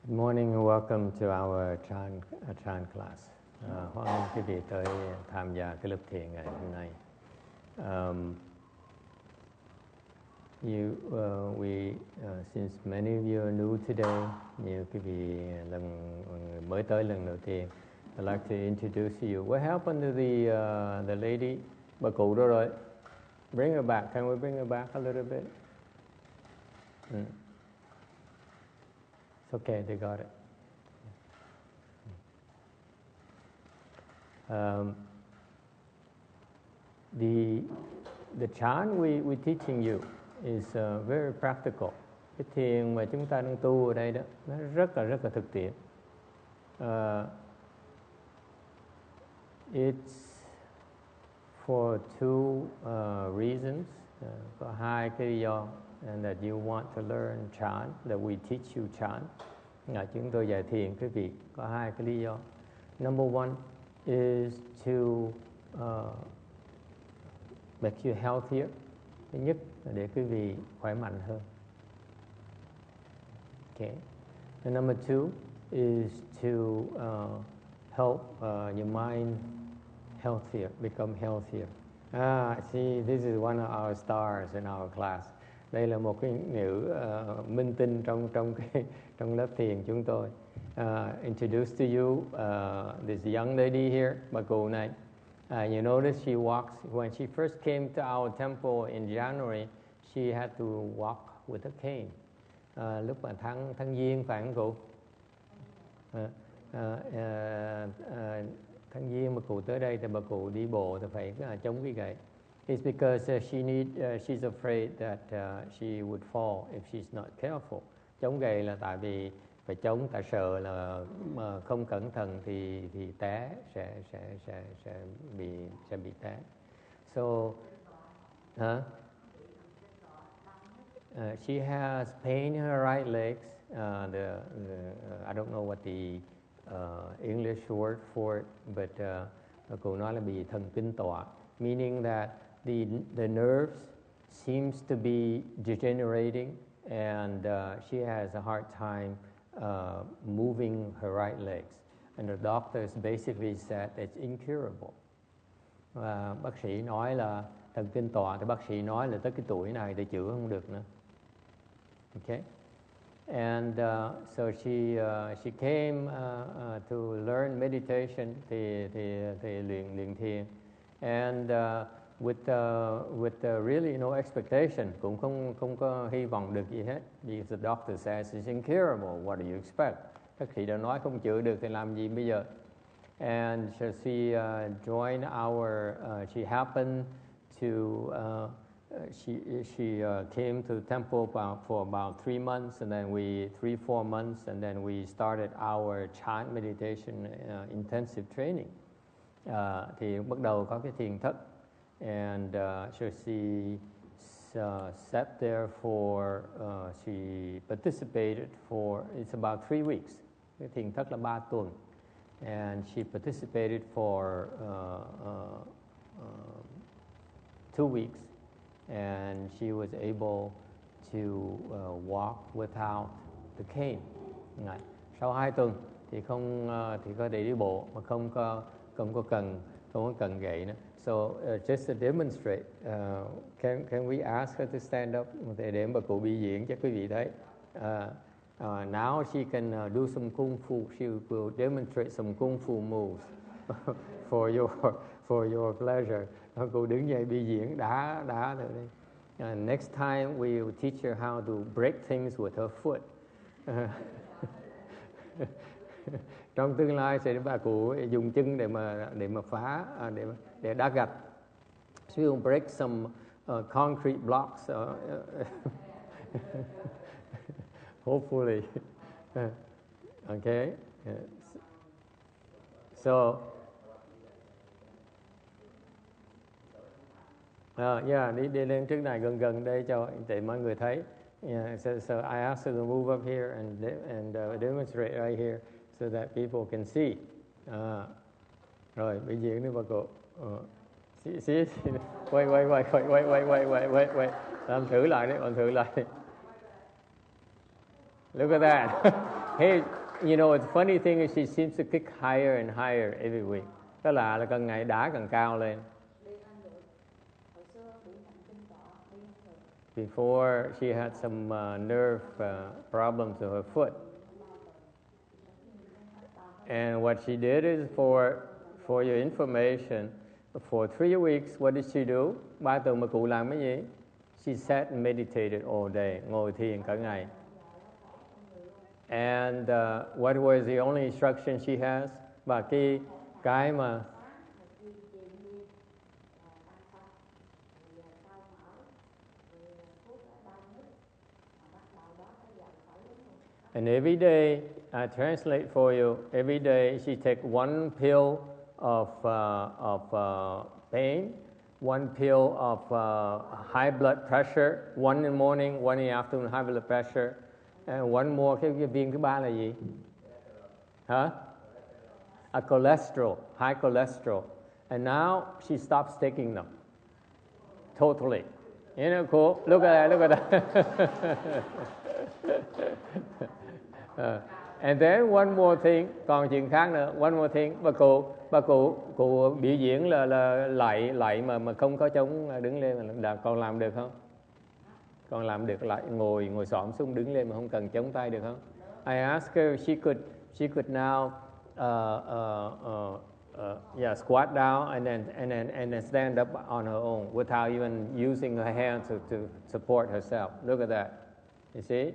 Good morning and welcome to our Chan class. Hoan nghênh quý vị tới tham gia cái lớp thiền ngày hôm nay. Since many of you are new today, nhiều quý vị mới tới lần đầu tiên, I'd like to introduce you. What happened to the lady? Bà cụ đó rồi. Bring her back. Can we bring her back a little bit? It's okay, they got it. The chan we're teaching you is very practical. Cái thiền mà chúng ta đang tu ở đây đó, nó rất là thực tiễn. It's for two reasons. Có hai cái lý do. And that you want to learn chan, that we teach you chan. Chúng tôi dạy thiền quý vị có hai cái lý do. Number one is to make you healthier. Thứ nhất là để quý vị khỏe mạnh hơn. Okay. And number two is to help your mind healthier, become healthier. See, this is one of our stars in our class. Đây là một cái ngữ minh tinh trong lớp thiền chúng tôi. Introduce to you this young lady here, bà cụ này. You notice she walks, when she first came to our temple in January, she had to walk with a cane. Lúc mà tháng Giêng phải không cụ? Tháng Giêng mà cụ tới đây thì bà cụ đi bộ thì phải chống cái gậy. It's because she's afraid that she would fall if she's not careful. Chống gậy là tại vì phải chống, tại sợ là mà không cẩn thận thì té, sẽ bị té. So, she has pain in her right legs. I don't know what the English word for it, but cô nói là bị thần kinh tọa, meaning that the nerves seems to be degenerating, and she has a hard time moving her right legs. And the doctors basically said it's incurable. Bác sĩ nói là thần kinh tọa, thì bác sĩ nói là tới cái tuổi này thì chữa không được nữa. Okay. And so she came to learn meditation, thì luyện thiền, and with really no expectation, cũng không có hy vọng được gì hết, because the doctor says it's incurable. What do you expect? Bác sĩ đã nói không chữa được thì làm gì bây giờ? And so she joined our. She happened to. She came to the temple for about 3 months, and then 3-4 months, and then we started our chant meditation intensive training. Thì bắt đầu có cái thiền thất. And so she sat there for, she participated for, it's about 3 weeks. Cái thiền thất là 3 tuần. And she participated for 2 weeks. And she was able to walk without the cane. Sau 2 tuần thì thì có thể đi bộ mà không có cần gậy nữa. So just to demonstrate, can we ask her to stand up để bà cụ biểu diễn cho quý vị thấy. Now she can do some kung fu. She will demonstrate some kung fu moves for your pleasure. Cô đứng dậy biểu diễn đá rồi đây. Next time we will teach her how to break things with her foot. Trong tương lai sẽ bà cụ dùng chân để mà phá, để đá gạch. She will break some concrete blocks. Hopefully. Okay. So. Đi lên trước này gần đây để mọi người thấy. So I asked her to move up here and demonstrate right here so that people can see. Rồi, biểu diễn đi bà cụ. See. Wait. Làm thử lại đấy, bạn thử lại. Look at that. Hey, you know, the funny thing is she seems to kick higher and higher every week. Đó là càng ngày đá càng cao lên. Before she had some nerve problems with her foot. And what she did is, for your information, for 3 weeks, what did she do? 3 tuần mà cụ làm cái gì? She sat and meditated all day, ngồi thiền cả ngày. And what was the only instruction she has? Và cái mà and every day, I translate for you. Every day she take 1 pill of pain, 1 pill of high blood pressure, 1 in the morning, 1 in the afternoon, high blood pressure, and 1 more. Cái viên thứ ba là gì? Hả? A cholesterol, high cholesterol. And now she stops taking them totally. You know, cool. Look at that. And then one more thing, còn chuyện khác nữa. One more thing, bà cụ biểu diễn là lại mà không có chống đứng lên, là còn làm được không? Còn làm được, lại ngồi xổm xuống đứng lên mà không cần chống tay được không? I asked her if she could now squat down and then stand up on her own without even using her hands to support herself. Look at that. You see?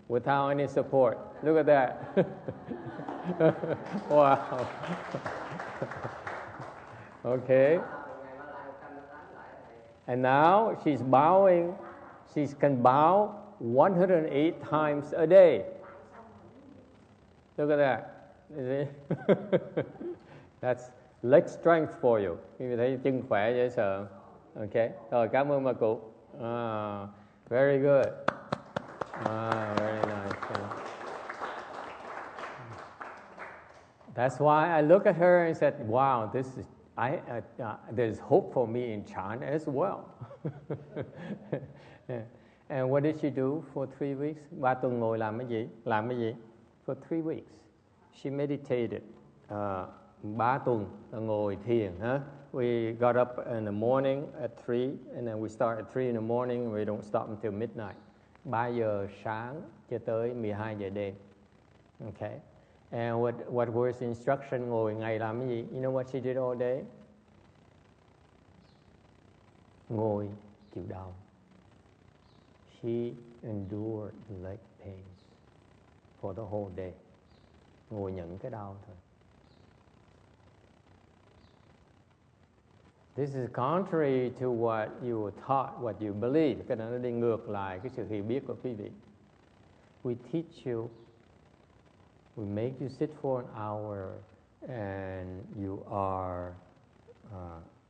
Without any support. Look at that. Wow. Okay. And now she's bowing. She can bow 108 times a day. Look at that. You see? That's leg strength for you. Quý thấy chân khỏe dễ sợ. Okay. Rồi, cảm ơn bà cụ. Very good. Very nice. That's why I look at her and said, "Wow, this is there's hope for me in China as well." And what did she do for 3 weeks? 3 tuần ngồi làm cái gì? For 3 weeks, she meditated. 3 tuần ngồi thiền. We got up in the morning at 3, and then we start at 3 in the morning, and we don't stop until midnight. 3 giờ sáng cho tới 12 giờ đêm. Okay. And what was the instruction? Ngồi ngày làm cái gì? You know what she did all day? Ngồi chịu đau. She endured the leg pains for the whole day. Ngồi nhận cái đau thôi. This is contrary to what you were taught, what you believe. Cái đó nó đi ngược lại cái sự hiểu biết của quý vị. We teach you, we make you sit for an hour, and you're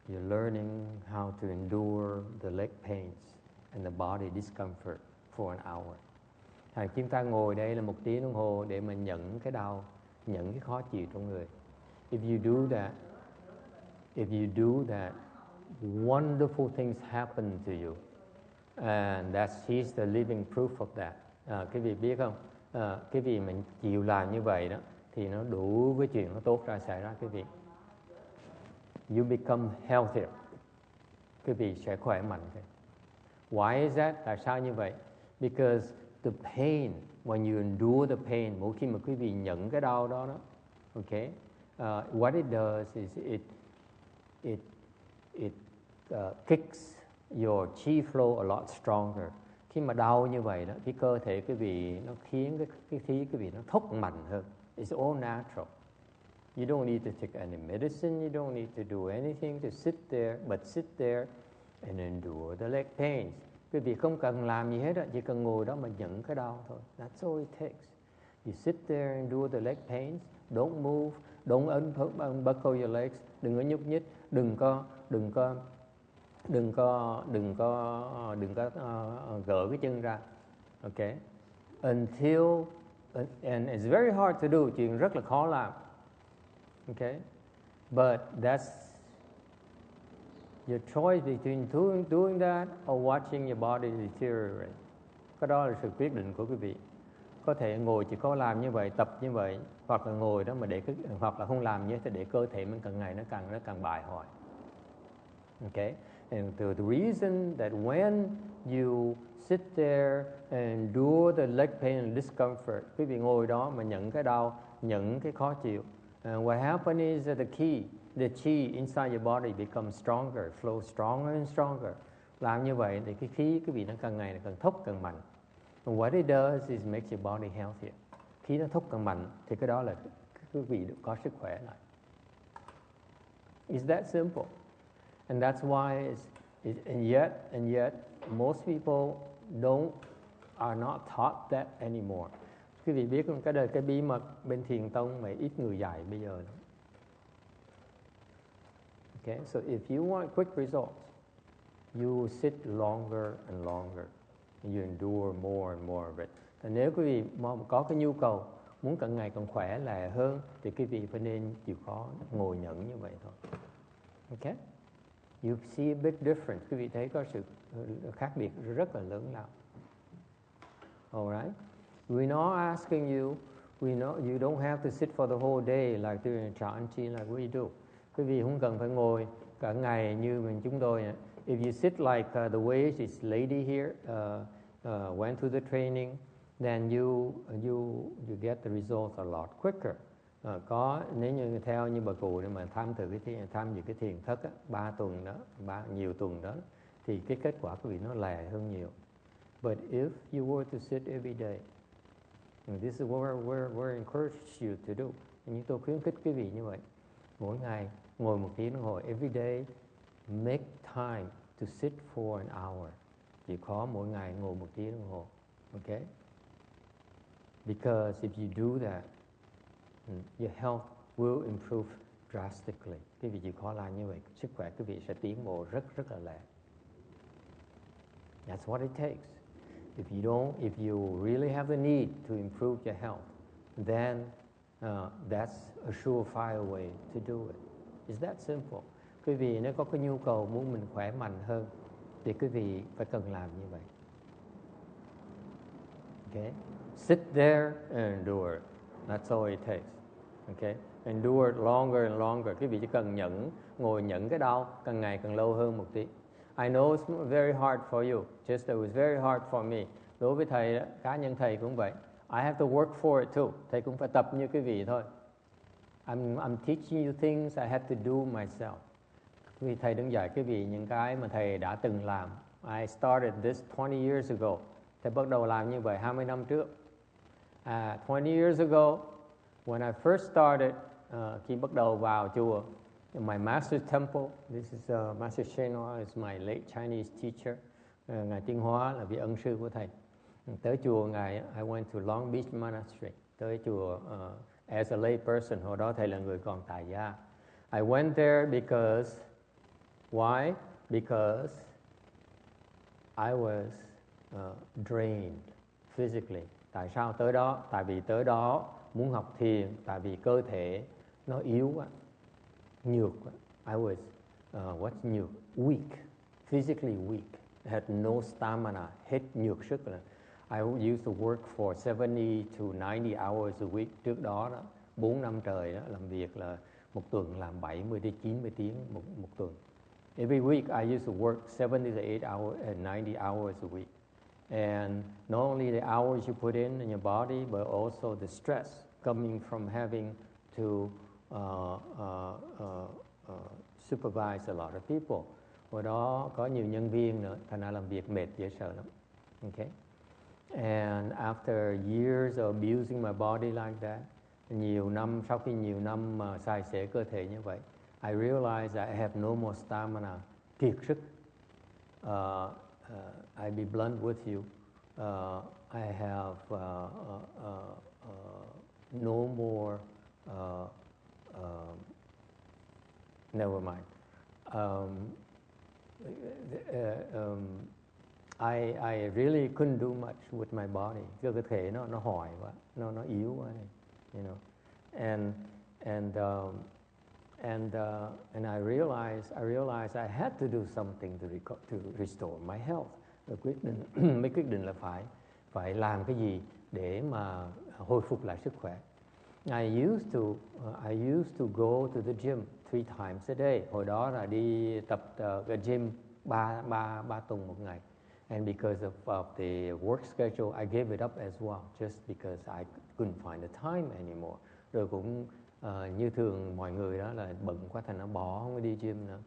learning how to endure the leg pains and the body discomfort for an hour. Chúng ta ngồi đây là 1 tiếng đồng hồ để mà nhận cái đau, nhận cái khó chịu trong người. If you do that, wonderful things happen to you, and he's the living proof of that. Quý vị biết không? Cái vị mình chịu làm như vậy đó, thì nó đủ cái chuyện nó tốt ra xảy ra quý vị. You become healthier. Quý vị sẽ khỏe mạnh. Why is that? Tại sao như vậy? Because the pain, when you endure the pain, mỗi khi mà quý vị nhận cái đau đó, okay, what it does is it kicks your chi flow a lot stronger. Khi mà đau như vậy đó, cái cơ thể quý vị nó khiến cái khí quý vị nó thúc mạnh hơn. It's all natural. You don't need to take any medicine. You don't need to do anything to sit there, but sit there and endure the leg pains. Quý vị không cần làm gì hết đó, chỉ cần ngồi đó mà nhận cái đau thôi. That's all it takes. You sit there and endure the leg pains. Don't move. Don't unbuckle your legs. Đừng có nhúc nhích. Đừng có gỡ cái chân ra. Okay. And it's very hard to do. Chuyện rất là khó làm. Okay. But that's your choice between doing that or watching your body deteriorate. Cái đó là sự quyết định của quý vị. có thể ngồi chỉ có làm như vậy, tập như vậy, hoặc là ngồi đó mà hoặc là không làm như thế để cơ thể mình càng ngày nó càng bại hoại. Okay, and the reason that when you sit there and endure the leg pain and discomfort, quý vị ngồi đó mà nhận cái đau, nhận cái khó chịu, and what happens is that the chi inside your body becomes stronger, flows stronger and stronger. Làm như vậy thì cái khí quý vị nó càng ngày càng thúc càng mạnh. And what it does is makes your body healthier. Khí nó thúc càng mạnh thì cái đó là quý vị được có sức khỏe lại. It's that simple. And that's why and yet most people are not taught that anymore. Quý vị biết không, cái bí mật bên thiền tông mà ít người dạy bây giờ. Okay, so if you want quick results, you sit longer and longer. You endure more and more of it. Và nếu quý vị có cái nhu cầu muốn càng ngày càng khỏe lại hơn thì quý vị phải nên chịu khó ngồi nhẫn như vậy thôi. Okay? You see a big difference. Quý vị thấy có sự khác biệt rất là lớn lao. Alright? We're not asking you, you don't have to sit for the whole day like during chanchi like we do. Quý vị không cần phải ngồi cả ngày như chúng tôi. If you sit like the way this lady here went through the training, then you get the results a lot quicker. Nếu như theo như bà cụ để mà tham dự cái thiền thất 3 tuần đó, nhiều tuần đó, thì cái kết quả quý vị nó lẹ hơn nhiều. But if you were to sit every day, and this is what we're encourage you to do. Chúng tôi khuyến khích quý vị như vậy. Mỗi ngày ngồi 1 tiếng đồng hồ, every day, make time to sit for an hour. Chỉ có mỗi ngày ngồi 1 tiếng đồng hồ. Okay? Because if you do that, your health will improve drastically. Quý vị chịu khó làm như vậy, sức khỏe quý vị sẽ tiến bộ rất là lẹ. That's what it takes. If you really have the need to improve your health, then that's a surefire way to do it. It's that simple. Quý vị nếu có cái nhu cầu muốn mình khỏe mạnh hơn thì quý vị phải cần làm như vậy. Okay? Sit there and endure it. That's all it takes. Okay? Endure it longer and longer. Quý vị chỉ cần ngồi nhẫn cái đau càng ngày càng lâu hơn một tí. I know it's very hard for you. Just it was very hard for me. Đối với thầy, cá nhân thầy cũng vậy. I have to work for it too. Thầy cũng phải tập như quý vị thôi. I'm teaching you things I had to do myself. Vì thầy đang dạy quý vị những cái mà thầy đã từng làm. I started this 20 years ago. Thầy bắt đầu làm như vậy 20 năm trước. 20 years ago, when I first started, khi bắt đầu vào chùa, my master temple, this is Master Shen Hoa is my late Chinese teacher. Ngài Tiên Hóa là vị ân sư của thầy. Tới chùa Ngài, I went to Long Beach Monastery. Tới chùa as a lay person, hồi đó thầy là người còn tại gia. I went there because, why? Because I was drained physically. Tại sao tới đó? Tại vì tới đó muốn học thiền, tại vì cơ thể nó yếu quá, nhược quá. I was, what's nhược? Weak, physically weak. I had no stamina, hết nhược sức là. I used to work for 70 to 90 hours a week. Trước đó, 4 năm trời đó, làm việc là một tuần làm 70 đến 90 tiếng một tuần. Every week I used to work 70 to 8 hours and 90 hours a week. And not only the hours you put in your body, but also the stress coming from having to supervise a lot of people. Hồi đó có nhiều nhân viên nữa, thành ra làm việc mệt dễ sợ lắm. Okay? And after years of abusing my body like that, sau khi nhiều năm mà xài xể cơ thể như vậy, I realized that I have no more stamina, kiệt sức. I'll be blunt with you. I have no more. Never mind. I really couldn't do much with my body. Cơ thể nó hoài quá, nó yếu quá này, you know. And I realized I had to do something to restore my health. Mới quyết định là phải làm cái gì để mà hồi phục lại sức khỏe. I used to go to the gym 3 times a day. Hồi đó là đi tập cái gym 3 tuần một ngày. And because of the work schedule, I gave it up as well, just because I couldn't find the time anymore. Rồi cũng như thường mọi người đó là bận quá thành nó bỏ không có đi gym nữa.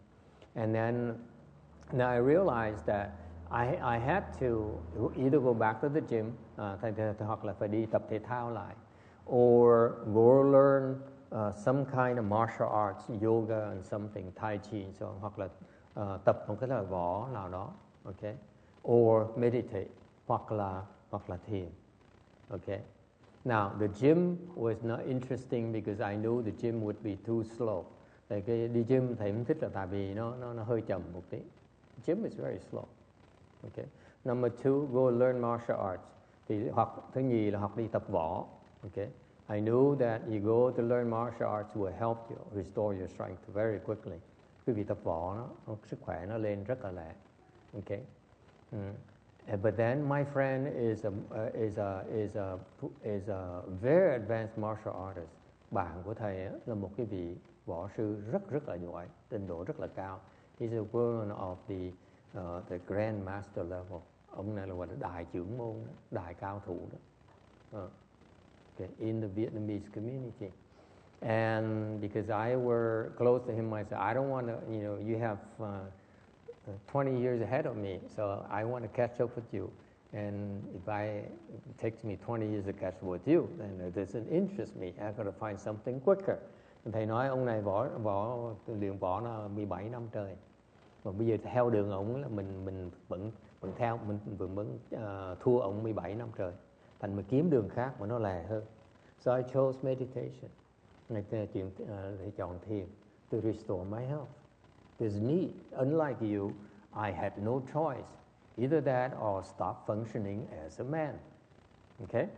And then now I realized that I had to either go back to the gym, hoặc là phải đi tập thể thao lại, or go learn some kind of martial arts, yoga and something, tai chi, so, hoặc là tập một cái loại võ nào đó, okay, or meditate, hoặc là thiền, okay. Now the gym was not interesting because I knew the gym would be too slow. Tại cái đi gym thầy không thích là tại vì nó hơi chậm một tí. Gym is very slow. Okay. Number 2, go learn martial arts. Thì thứ nhì là học đi tập võ. Okay. I knew that you go to learn martial arts will help you restore your strength very quickly. Quý vị tập võ sức khỏe nó lên rất là lẹ. Okay. But then my friend is a very advanced martial artist. Bạn của thầy là một cái vị võ sư rất là giỏi, trình độ rất là cao. He's a one of the grand master level. Ông này là gọi là đại trưởng môn, đại cao thủ đó. Okay, in the Vietnamese community. And because I were close to him, I said, I don't want to, you have 20 years ahead of me, so I want to catch up with you. And if it takes me 20 years to catch up with you, then it doesn't interest me. I got to find something quicker. Thầy nói ông này luyện võ là 17 năm trời. Mà bây giờ theo đường ông là mình vẫn theo, mình vẫn thua ông 17 năm trời. Thành mà kiếm đường khác mà nó lẹ hơn. So I chose meditation. Thầy chọn thiền to restore my health. There's need. Unlike you, I had no choice. Either that or stop functioning as a man. Okay?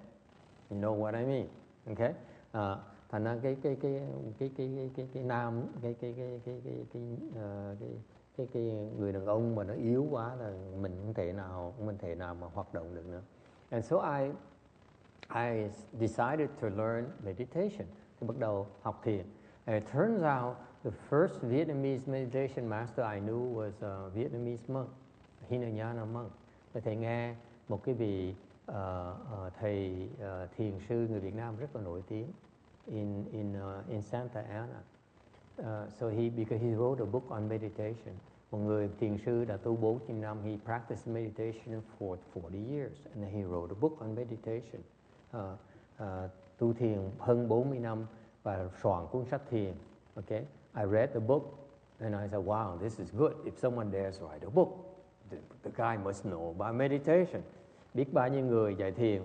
You know what I mean? Okay? Thành ra cái người đàn ông mà nó yếu quá là mình không thể nào mà hoạt động được nữa. And so I decided to learn meditation. Thì bắt đầu học thiền. And it turns out the first Vietnamese meditation master I knew was a Vietnamese monk, Hinayana monk. Thầy nghe một cái vị thầy thiền sư người Việt Nam rất là nổi tiếng in Santa Ana. Because he wrote a book on meditation. Một người thiền sư đã tu 40 năm. He practiced meditation for 40 years, and he wrote a book on meditation. Tu thiền hơn 40 năm và soạn cuốn sách thiền. Okay, I read the book and I said, wow, this is good. If someone dares write a book, the guy must know about meditation. Biết bao nhiêu người dạy thiền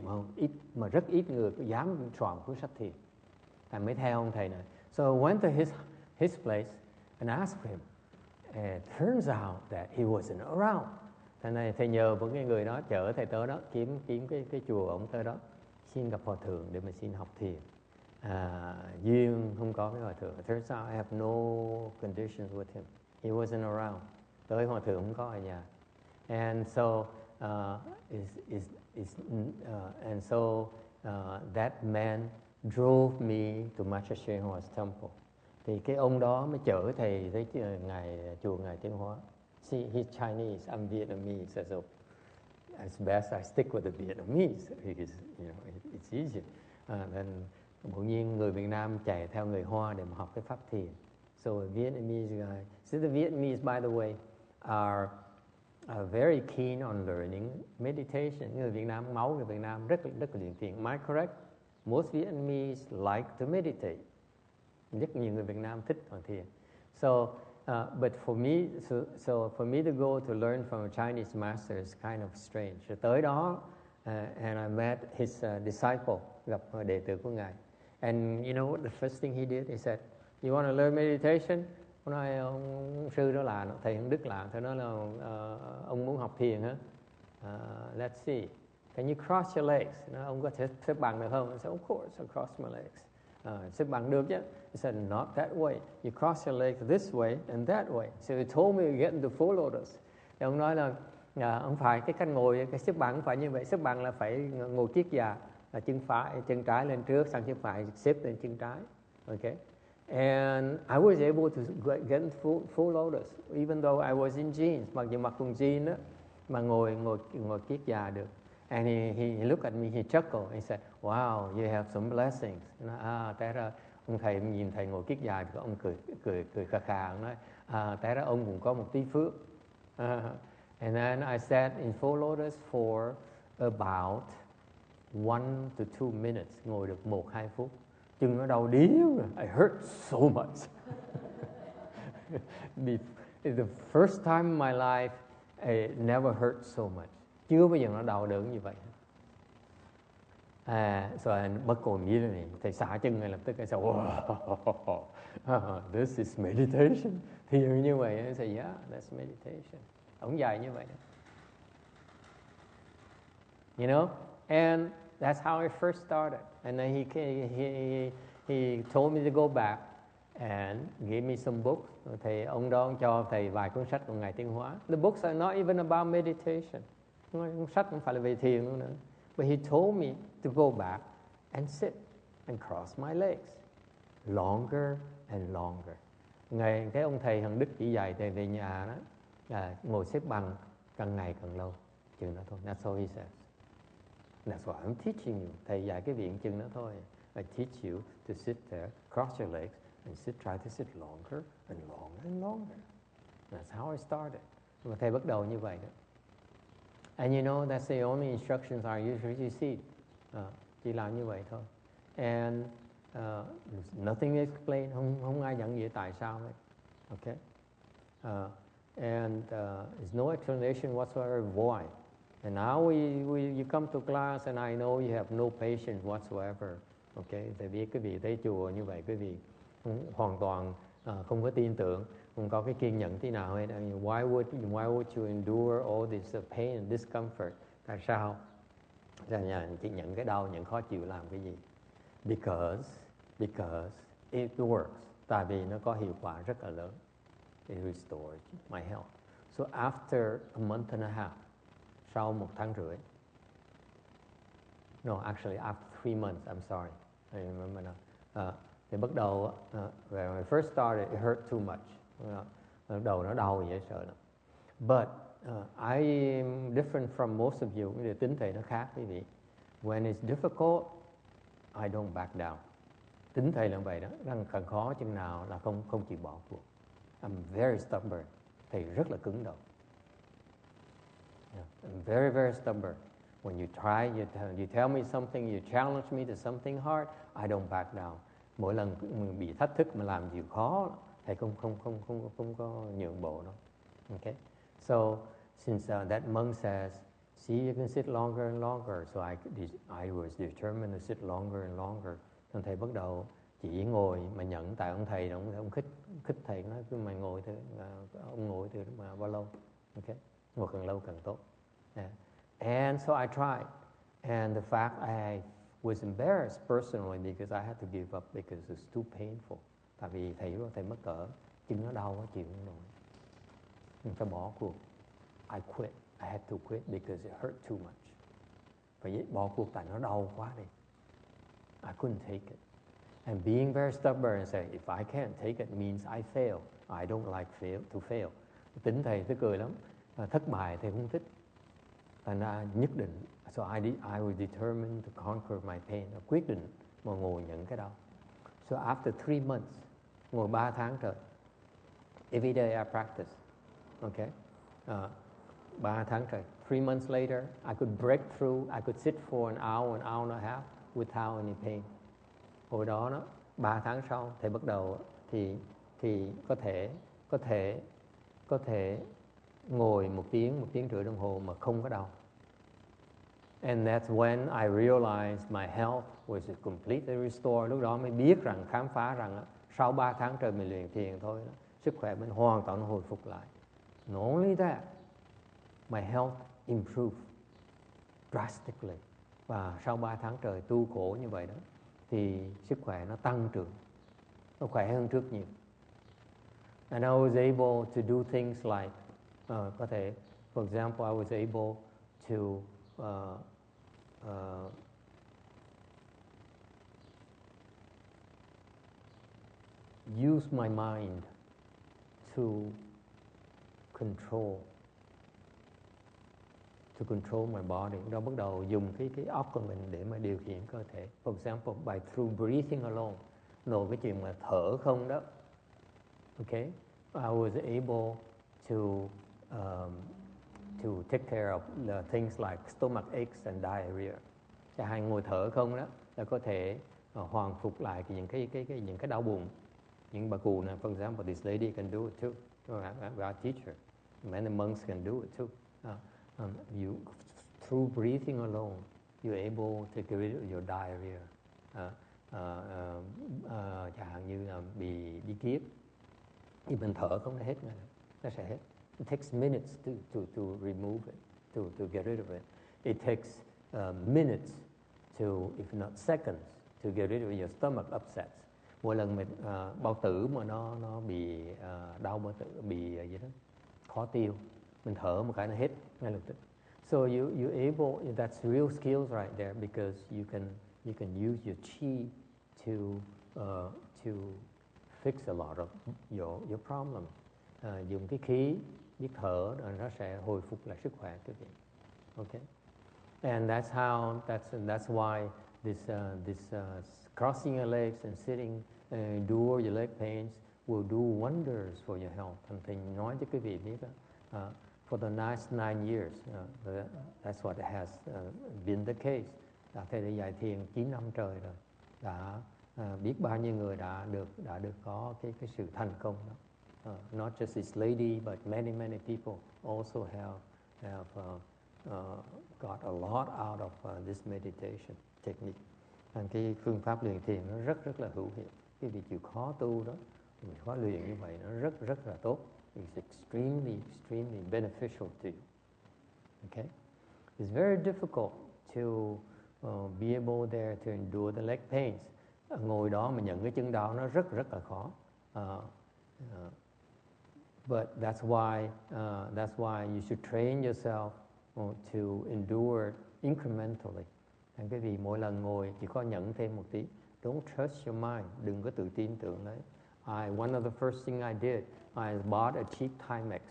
mà rất ít người dám soạn cuốn sách thiền. Thành mới theo ông thầy này. So I went to his place and asked him. And it turns out that he wasn't around. Thành này thầy nhờ một cái người đó chở thầy tới đó, kiếm cái chùa ông tới đó, xin gặp hòa thượng để mà xin học thiền. Duyên không có với hòa thượng. It turns out I have no conditions with him. He wasn't around. Tới hòa thượng không có ở nhà. And so that man drove me to Machashehua's temple. Thì cái ông đó mới chở thầy tới chùa Ngài Tiến Hóa. See, he's Chinese, I'm Vietnamese, so it's best I stick with the Vietnamese because it's easier. Then bỗng nhiên người Việt Nam chạy theo người Hoa để mà học cái pháp thiền. So a Vietnamese guy. So the Vietnamese, by the way, are very keen on learning meditation. Người Việt Nam, máu người Việt Nam rất là luyện thiền. Am I correct? Most Vietnamese like to meditate. Rất nhiều người Việt Nam thích học thiền. So, but for me to go to learn from a Chinese master is kind of strange. So tới đó, and I met his disciple, gặp đệ tử của Ngài. And you know what the first thing he did? He said, you want to learn meditation? Ông nói, ông sư đó là thầy Hưng Đức là, thầy nói là ông muốn học thiền hả? Let's see. Can you cross your legs? Ông có thể xếp bằng được không? I said, of course, I cross my legs. Xếp bằng được chứ? He said, not that way. You cross your legs this way and that way. So he told me to get into full lotus. Thì ông nói là không phải cái cách ngồi, cái xếp bằng không phải như vậy. Xếp bằng là phải ngồi kiết già. chân trái lên trước, sang chân phải xếp lên chân trái. Okay, and I was able to get full lotus even though I was in jeans, mặc dù mặc quần jean đó mà ngồi kiết già được. And he looked at me, he chuckled, he said, "Wow, you have some blessings." Té ra ông thầy nhìn thầy ngồi kiết già, ông cười khà khà, ông nói, té ra ông cũng có một tí phước. And then I sat in full lotus for about 1 to 2 minutes, ngồi được 1-2 phút. Chân nó đau điếu, I hurt so much. The first time in my life, it never hurt so much. Chưa bao giờ nó đau đớn như vậy. So I buckled immediately. Thầy xả chân ngay lập tức. I said, wow, this is meditation. Thì như vậy, I said, yeah, that's meditation. Ổng dài như vậy. You know, and that's how I first started. And then he told me to go back and gave me some books. Thầy ông đó ông cho thầy vài cuốn sách của Ngài Tiến Hóa. The books are not even about meditation. Cuốn sách không phải là về thiền nữa. But he told me to go back and sit and cross my legs longer and longer. Cái ông thầy Hằng Đức chỉ dạy thầy về nhà đó, ngồi xếp bằng càng ngày càng lâu, chừng đó thôi. That's all he says. That's what I'm teaching you. Thầy dạy cái viện chừng đó thôi. I teach you to sit there, cross your legs, and try to sit longer and longer and longer. That's how I started. Và thầy bắt đầu như vậy đó. And you know, that's the only instructions I usually receive. Chỉ làm như vậy thôi. And nothing explained. Không ai giảng dạy tại sao hết. Okay. And there's no explanation whatsoever why. And now you come to class and I know you have no patience whatsoever. Okay, tại vì quý vị tới chùa như vậy, quý vị hoàn toàn không có tin tưởng, không có cái kiên nhẫn tí nào hết. Why would you endure all this pain and discomfort? Tại sao? Chỉ nhận cái đau, nhận khó chịu làm cái gì? Because it works. Tại vì nó có hiệu quả rất là lớn. It restores my health. So after a month and a half, sau 1 tháng rưỡi. No, actually after 3 months, I'm sorry. I remember now. Thì bắt đầu, when I first started, it hurt too much. Bắt đầu nó đau dễ sợ lắm. But I am different from most of you. Cái tính thầy nó khác quý vị. When it's difficult, I don't back down. Tính thầy là vậy đó. Đang càng khó chừng nào là không chịu bỏ cuộc. I'm very stubborn. Thầy rất là cứng đầu. I'm very, very stubborn. When you try, you tell me something, you challenge me to something hard, I don't back down. Mỗi lần mình bị thách thức mà làm điều khó, thầy không có nhượng bộ đâu. Okay? So since that monk says, see, you can sit longer and longer, so I was determined to sit longer and longer. Nên thầy bắt đầu chỉ ngồi mà nhận, tại ông thầy ông khích thầy nói cứ mày ngồi thôi, ông ngồi thì mà bao lâu? Okay? Ngồi càng lâu càng tốt. Yeah. And so I tried. And the fact I was embarrassed personally because I had to give up because it's too painful. Tại vì thầy mất cỡ, chân nó đau quá, chịu không nổi. Mình phải bỏ cuộc. I quit. I had to quit because it hurt too much. Phải bỏ cuộc tại nó đau quá đi. I couldn't take it. And being very stubborn and say, if I can't take it means I fail. I don't like to fail. Tính thầy tức cười lắm. Thất bại thầy không thích. Thành ra nhất định. So I was determined to conquer my pain. Quyết định mà ngồi nhận cái đau. So after 3 months, ngồi 3 tháng trời. Every day I practice. Okay? 3 tháng trời. 3 months later, I could break through. I could sit for an hour and a half without any pain. Hồi đó 3 tháng sau, thầy bắt đầu thì có thể ngồi 1 tiếng rưỡi đồng hồ mà không có đau. And that's when I realized my health was completely restored. Lúc đó mới biết rằng, khám phá rằng sau 3 tháng trời mình luyện thiền thôi, sức khỏe mình hoàn toàn hồi phục lại. Not only that, my health improved drastically. Và sau 3 tháng trời tu khổ như vậy đó, thì sức khỏe nó tăng trưởng, nó khỏe hơn trước nhiều. And I was able to do things like, có thể, for example, I was able to use my mind to control my body. Đó bắt đầu dùng cái óc của mình để mà điều khiển cơ thể. For example, by through breathing alone. Nội cái chuyện mà thở không đó. Okay, I was able to take care of the things like stomach aches and diarrhea. Chẳng hạn ngồi thở không đó là có thể hoàn phục lại những cái đau bụng. Những bà cụ này, for example, this lady can do it too. Our teacher, many monks can do it too. You through breathing alone, you're able to get rid of your diarrhea. Chẳng hạn như là bị đi kiết, thì mình thở không nó hết ngay, nó sẽ hết. It takes minutes to remove it, to get rid of it. It takes minutes to, if not seconds, to get rid of your stomach upsets. Mỗi lần mình bao tử mà nó bị đau bao tử, bị gì đó khó tiêu, mình thở một cái nó hết ngay lập tức. So you able, that's real skills right there, because you can use your chi to fix a lot of your problem. Dùng cái khí biết thở rồi nó sẽ hồi phục lại sức khỏe quý vị. Okay, and that's why this crossing your legs and sitting, endure your leg pains will do wonders for your health. Thầy nói cho quý vị biết đó, for the last 9 years, that's what has been the case. Thầy đã dạy thiền 9 năm trời rồi, đã biết bao nhiêu người đã được có cái sự thành công đó. Not just this lady, but many people also have got a lot out of this meditation technique. Cái phương pháp luyện thiền nó rất là hữu hiệu. Cái việc chịu khó tu đó, mình khó luyện như vậy nó rất là tốt. It's extremely beneficial to you. Okay, it's very difficult to be able there to endure the leg pains. Ngồi đó mà nhận cái chân đau nó rất là khó. But that's why you should train yourself to endure incrementally. Cái vì mỗi lần ngồi chỉ có nhận thêm một tí. Don't trust your mind. Đừng có tự tin tưởng lấy. One of the first thing I did, I bought a cheap Timex.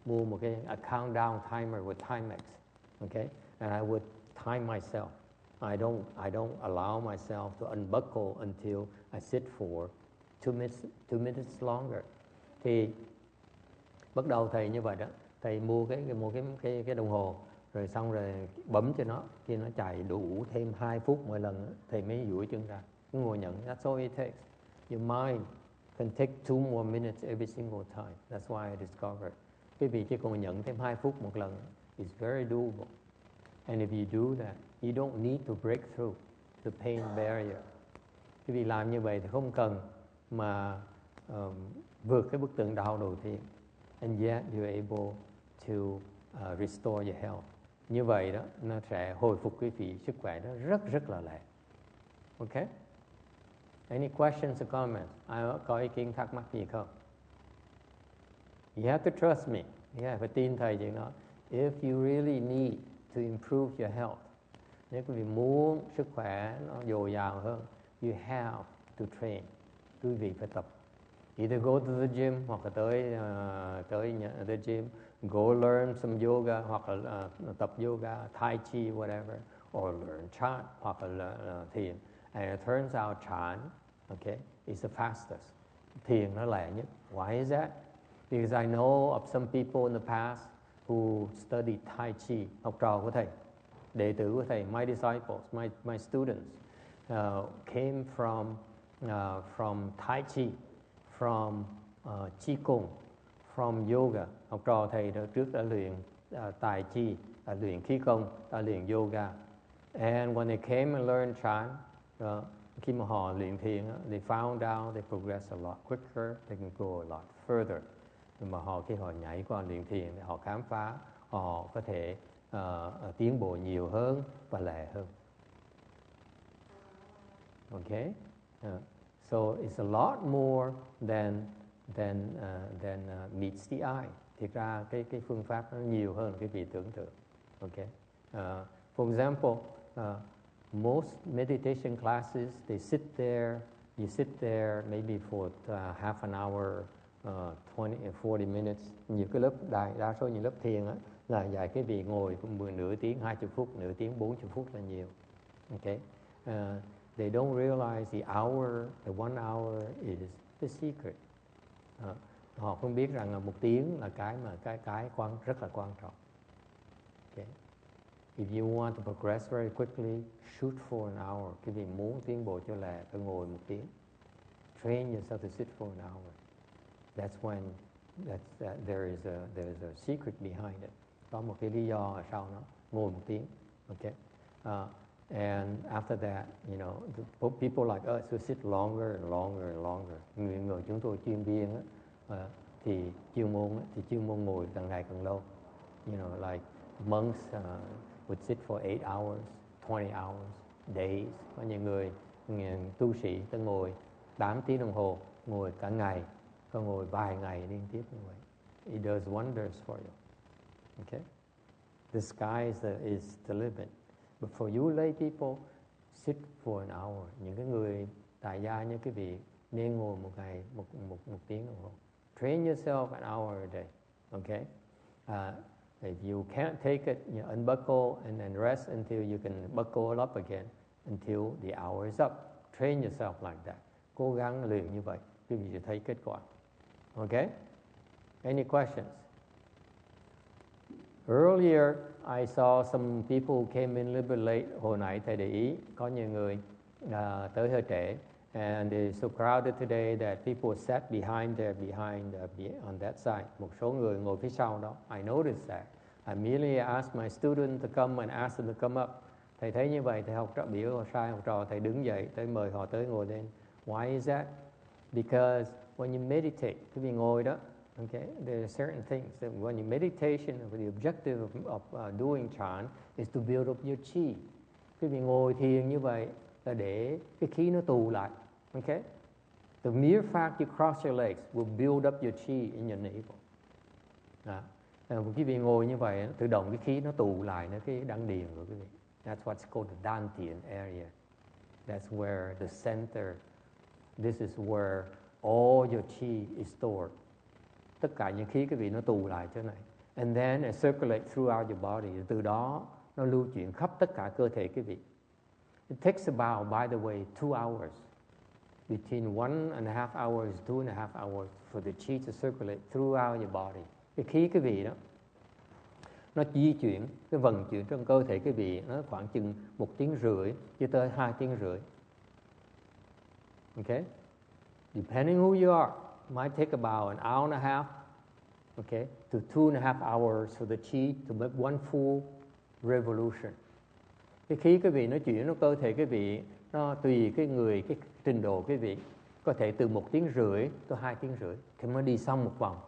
Mua một cái countdown timer with Timex. Okay, and I would time myself. I don't allow myself to unbuckle until I sit for 2 minutes longer. Thì bắt đầu thầy như vậy đó, thầy mua cái đồng hồ, rồi xong rồi bấm cho nó, khi nó chạy đủ thêm 2 phút mỗi lần, thầy mới duỗi chân ra, ngồi nhận. That's all it takes. Your mind can take 2 more minutes every single time. That's why I discovered. Quý vị chỉ còn nhận thêm 2 phút một lần, it's very doable. And if you do that, you don't need to break through the pain barrier. Quý vị làm như vậy thì không cần mà vượt cái bức tường đau đầu tiên. And yet you're able to restore your health. Như vậy đó, nó sẽ hồi phục quý vị sức khỏe đó rất là lẹ. Okay? Any questions or comments? Ai có ý kiến thắc mắc gì không? You have to trust me. Phải tin thầy chuyện đó. If you really need to improve your health, nếu quý vị muốn sức khỏe nó dồi dào hơn, you have to train. Quý vị phải tập. Either go to the gym, hoặc là tới the gym, go learn some yoga, hoặc là tập yoga, tai chi, whatever, or learn chant, hoặc là thiền. And it turns out chant, okay, is the fastest. Thiền nó lẹ nhất. Why is that? Because I know of some people in the past who studied tai chi, học trò của thầy, đệ tử của thầy, my disciples, my students, came from tai chi, from qigong, from yoga. Học trò thầy đó trước đã luyện tai chi, đã luyện khí công, đã luyện yoga. And when they came and learned chant, khi mà họ luyện thiền, they found out they progress a lot quicker, they can go a lot further. Nhưng mà khi họ nhảy qua luyện thiền, họ khám phá, họ có thể tiến bộ nhiều hơn và lẹ hơn. Okay? So it's a lot more than meets the eye. Thực ra cái phương pháp nó nhiều hơn cái vị tưởng tượng. Okay? For example, most meditation classes, they sit there You sit there maybe for half an hour, 40 minutes. Nhiều cái lớp đa số những lớp thiền á là dạy cái vị ngồi cũng nửa tiếng, 20 phút, nửa tiếng, 40 phút là nhiều. Okay. They don't realize the one hour is the secret. Họ không biết rằng là 1 tiếng là cái rất là quan trọng. Okay. If you want to progress very quickly, shoot for an hour. Cái vị muốn tiến bộ cho lẹ phải ngồi 1 tiếng. Train yourself to sit for an hour. That's when there is a secret behind it. Có một cái lý do ở sau nó, ngồi 1 tiếng. Okay. And after that, you know, people like us who sit longer and longer and longer. Người chúng tôi chuyên viên á, thì chuyên môn ngồi càng ngày càng lâu. You know, like monks would sit for 8 hours, 20 hours, days. Có những người tu sĩ ta ngồi 8 tiếng đồng hồ, ngồi cả ngày, có ngồi vài ngày liên tiếp như vậy. It does wonders for you. Okay? The sky is the limit. But for you lay people, sit for an hour. Những cái người tại gia như cái vị nên ngồi một ngày một tiếng đồng hồ. Train yourself an hour a day. Okay? If you can't take it, you unbuckle and then rest until you can buckle it up again until the hour is up. Train yourself like that. Cố gắng luyện như vậy, quý vị sẽ thấy kết quả. Okay? Any questions? Earlier, I saw some people who came in a little bit late. Hồi nãy thầy để ý có nhiều người tới hơi trễ, and it's so crowded today that people sat behind on that side. Một số người ngồi phía sau đó. I noticed that. I immediately asked my student to come and ask them to come up. Thầy thấy như vậy, thầy học trò thầy đứng dậy, tới mời họ tới ngồi lên. Why is that? Because when you meditate, quý vị ngồi đó. Okay, there are certain things that when you meditation, the objective of doing chant is to build up your chi. Quý vị ngồi thiền như vậy là để cái khí nó tụ lại. Okay, the mere fact you cross your legs will build up your chi in your navel. Quý vị ngồi như vậy, tự động cái khí nó tụ lại nó cái đan điền của quý vị. That's what's called the dantian area. That's where the center. This is where all your chi is stored. Tất cả những khí quý vị nó tụ lại chỗ này. And then it circulates throughout your body. Từ đó nó lưu chuyển khắp tất cả cơ thể quý vị. It takes about, by the way, 2 hours. Between 1.5 hours, 2.5 hours for the chi to circulate throughout your body. Cái khí quý vị đó, nó di chuyển, cái vận chuyển trong cơ thể quý vị nó khoảng chừng 1 tiếng rưỡi cho tới 2 tiếng rưỡi. Okay? Depending who you are. Might take about an hour and a half, okay, to 2.5 hours for the chi to make one full revolution. Cái khí quý vị nó chuyển nó cơ thể quý vị, nó tùy cái người, cái trình độ quý vị, có thể từ 1 tiếng rưỡi tới 2 tiếng rưỡi thì mới đi xong một vòng.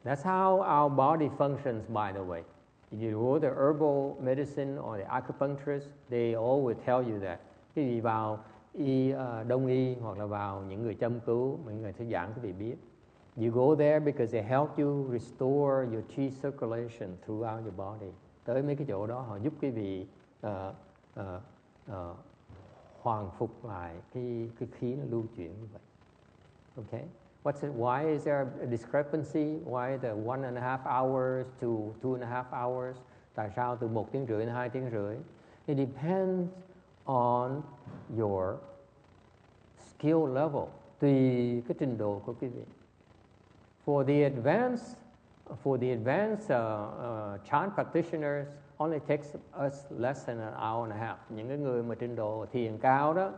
That's how our body functions, by the way. If you go to herbal medicine or the acupuncturist, they always tell you that. Quý vị vào đông y hoặc là vào những người châm cứu, những người sẽ giảng quý vị biết. You go there because they help you restore your chi circulation throughout your body. Tới mấy cái chỗ đó họ giúp quý vị hoàn phục lại cái khí nó lưu chuyển như vậy. Okay? Why is there a discrepancy? Why the 1.5 hours to 2.5 hours? Tại sao từ 1 tiếng rưỡi đến 2 tiếng rưỡi? It depends on your skill level, tùy cái trình độ của quý vị. For the advanced chant practitioners, only takes us less than an hour and a half. Những cái người mà trình độ thiền cao đó,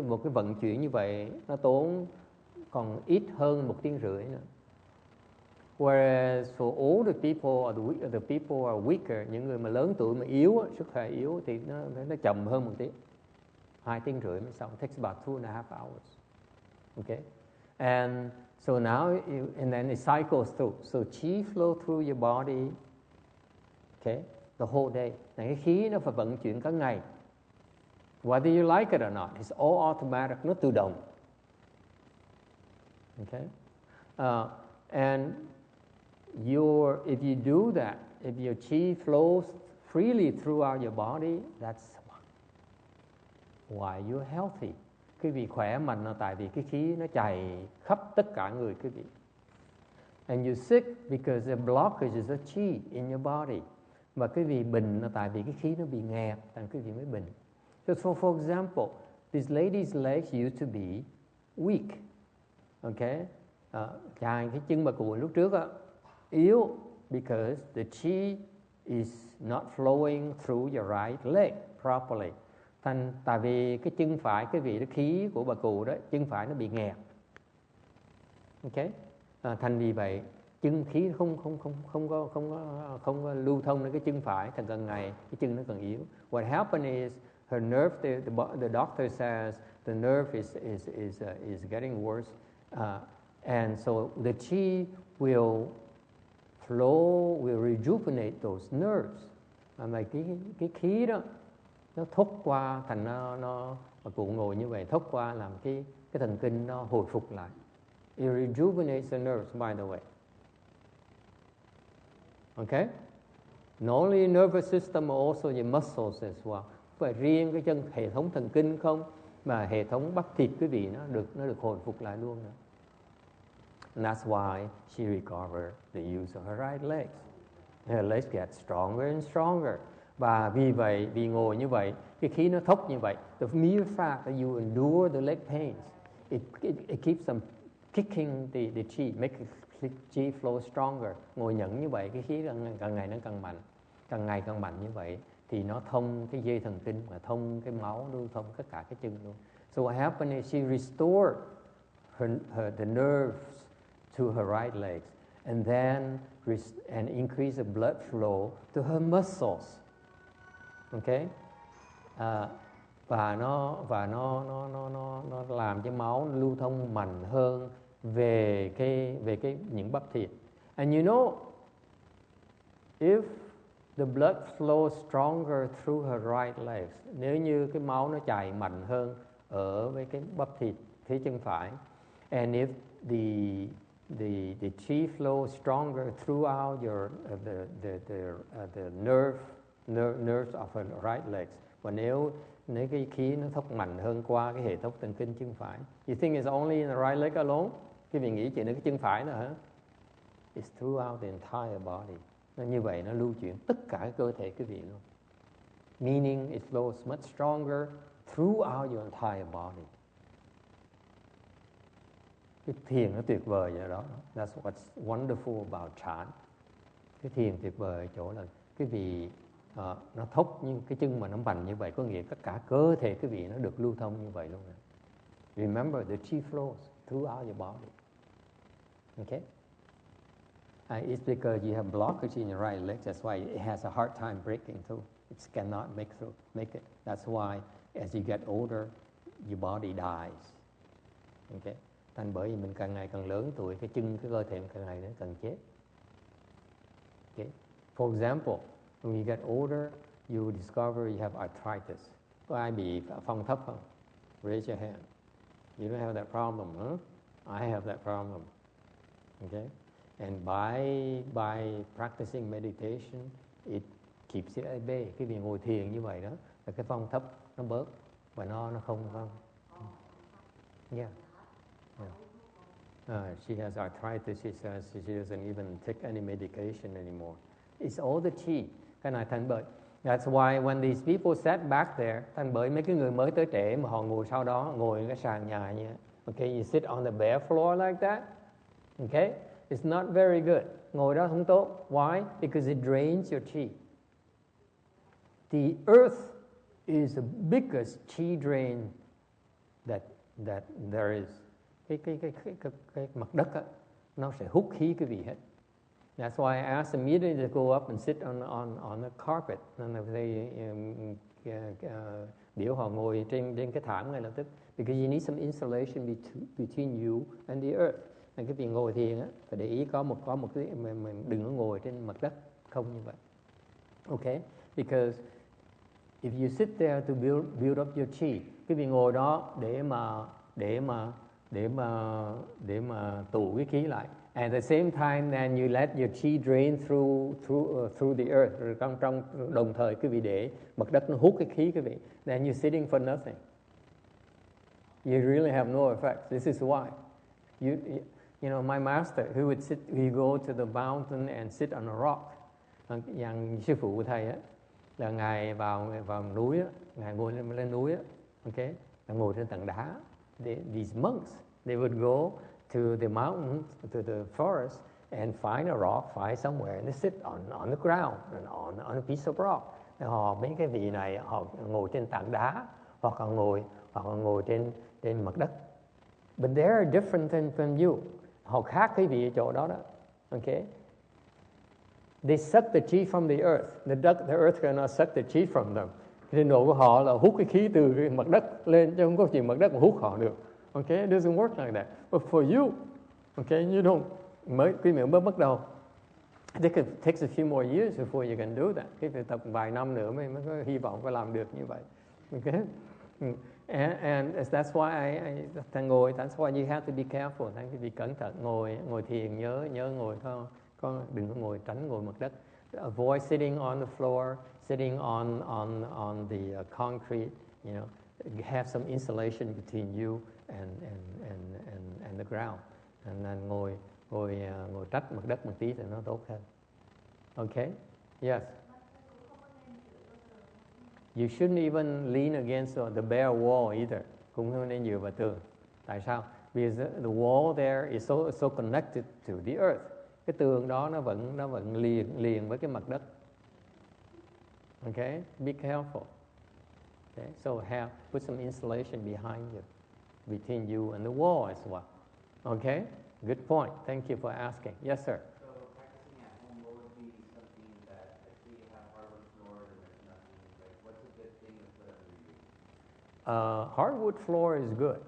một cái vận chuyển như vậy nó tốn còn ít hơn 1 tiếng rưỡi nữa. Whereas for older people or the people who are weaker, những người mà lớn tuổi mà yếu, sức khỏe yếu thì nó chậm hơn 1 tiếng. 2 tiếng rưỡi mới xong. It takes about 2.5 hours. Okay? And so now, and then it cycles through. So chi flow through your body, okay, the whole day. Cái khí nó phải vận chuyển cả ngày. Whether you like it or not, it's all automatic, nó tự động. Okay? And if you do that, if your chi flows freely throughout your body, that's why you're healthy. quý vị khỏe mạnh là tại vì cái khí nó chảy khắp tất cả người quý vị. And you're sick because the blockage is a chi in your body. Và quý vị bệnh là tại vì cái khí nó bị nghẹt, thành quý vị mới bệnh. So for example, this lady's legs used to be weak. Okay? Chàng cái chân bà cụ lúc trước á, yếu because the chi is not flowing through your right leg properly. Tại vì cái chân phải, cái vị khí của bà cụ đó, chân phải nó bị nghẹt. Okay? Thành vì vậy chân khí không có lưu thông đến cái chân phải, thành càng ngày cái chân nó càng yếu. What happened is her nerve, the doctor says the nerve is getting worse, and so the chi will flow, will rejuvenate those nerves. Mà cái khí đó nó thúc qua, thành nó mà cụ ngồi như vậy thúc qua làm cái thần kinh nó hồi phục lại. It rejuvenates the nerves, by the way. Okay? Not only nervous system but also your muscles as well. Phải riêng cái chân hệ thống thần kinh không, mà hệ thống bắp thịt quý vị nó được hồi phục lại luôn nữa. And that's why she recovered the use of her right legs. Her legs get stronger and stronger. Và vì vậy, vì ngồi như vậy, cái khí nó thúc như vậy. The mere fact that you endure the leg pains, it keeps them kicking the chi, make the chi flow stronger. Ngồi nhẫn như vậy, cái khí càng ngày nó càng mạnh, càng ngày càng mạnh như vậy, thì nó thông cái dây thần kinh và thông cái máu lưu thông tất cả cái chân luôn. So what happened is she restored the nerves to her right legs, and then increased the blood flow to her muscles. Okay? Và nó làm cho máu lưu thông mạnh hơn về những bắp thịt. And you know, if the blood flows stronger through her right legs, nếu như cái máu nó chảy mạnh hơn ở với cái bắp thịt phía chân phải, and if the chi flows stronger throughout your the nerves of her right legs, và nếu cái khí nó thúc mạnh hơn qua cái hệ thống thần kinh chân phải. You think it's only in the right leg alone? Cái vị nghĩ chỉ đến cái chân phải nữa hả? It's throughout the entire body. Nó như vậy nó lưu chuyển tất cả cái cơ thể quý vị luôn. Meaning it flows much stronger throughout your entire body. Cái thiền nó tuyệt vời vậy đó. That's what's wonderful about chant. Cái thiền tuyệt vời ở chỗ là cái vị nó thúc nhưng cái chân mà nó mạnh như vậy, có nghĩa tất cả cơ thể cái vị nó được lưu thông như vậy luôn. Remember, the chi flows throughout your body. Okay? It's because you have blockage in your right leg. That's why it has a hard time breaking through. It cannot make it. That's why as you get older, your body dies. Okay? Thành bởi vì mình càng ngày càng lớn tuổi, cái cơ thể càng ngày nó càng chết. Okay? For example, when you get older, you discover you have arthritis. Có ai bị phong thấp không? Raise your hand. You don't have that problem, huh? I have that problem. Okay? And by practicing meditation, it keeps it at bay. Cái việc ngồi thiền như vậy đó, là cái phong thấp nó bớt và nó không. Yeah. She has arthritis. She says she doesn't even take any medication anymore. It's all the chi. Cái này thành bởi. That's why when these people sat back there, thành bởi mấy cái người mới tới trễ mà họ ngồi sau đó, ngồi cái sàn nhà như vậy. Okay, you sit on the bare floor like that. Okay, it's not very good. Ngồi đó không tốt. Why? Because it drains your chi. The earth is the biggest chi drain that there is. Cái mặt đất á, nó sẽ hút khí cái vị hết. That's why I asked immediately to go up and sit on the carpet. Nên biểu họ ngồi trên cái thảm ngay lập tức. Because you need some insulation between you and the earth. Nên cái việc ngồi thiền á, phải để ý có một cái mình đừng có ngồi trên mặt đất không như vậy. Okay? Because if you sit there to build up your chi, cái việc ngồi đó để mà tụ cái khí lại. At the same time, then you let your chi drain through the earth. Rồi trong đồng thời cái vị để mặt đất nó hút cái khí cái vị. Then you're sitting for nothing. you really have no effect. This is why. You know, my master, he go to the mountain and sit on a rock. Dạng sư phụ của thầy á, là ngài vào núi á, ngài ngồi lên núi á, okay, ngồi trên tảng đá. These monks, they would go to the mountain, to the forest, and find a rock, find somewhere, and they sit on the ground, and on a piece of rock. Mấy cái vị này họ ngồi trên tảng đá, hoặc là ngồi trên mặt đất. But they are different from you. Họ khác cái vị ở chỗ đó đó. Okay? They suck the chi from the earth. The earth cannot suck the chi from them. Cái độ của họ là hút cái khí từ cái mặt đất lên, chứ không có chuyện mặt đất mà hút họ được. Okay? It doesn't work like that. But for you, okay, you don't. Quý vị mới bắt đầu. It takes a few more years before you can do that. Cái phải tập vài năm nữa mới có hy vọng có làm được như vậy. Okay? And that's why ngồi. That's why you have to be careful. Phải be cẩn thận. Ngồi thiền nhớ ngồi đừng có ngồi tránh ngồi mặt đất. Avoid sitting on the floor, sitting on the concrete. You know, have some insulation between you and the ground. And then ngồi trách mặt đất một tí thì nó tốt hơn. Okay? Yes. You shouldn't even lean against the bare wall either. Cũng không nên dựa vào tường. Tại sao? Because the wall there is so connected to the earth. Cái tường đó nó vẫn liền với cái mặt đất. Okay? Be careful. Okay? So put some insulation behind you, between you and the wall as well. Okay? Good point. Thank you for asking. Yes, sir. So practicing at home, what would be something that if we have hardwood floors and there's nothing, like what's a good thing to put under you? Hardwood floor is good.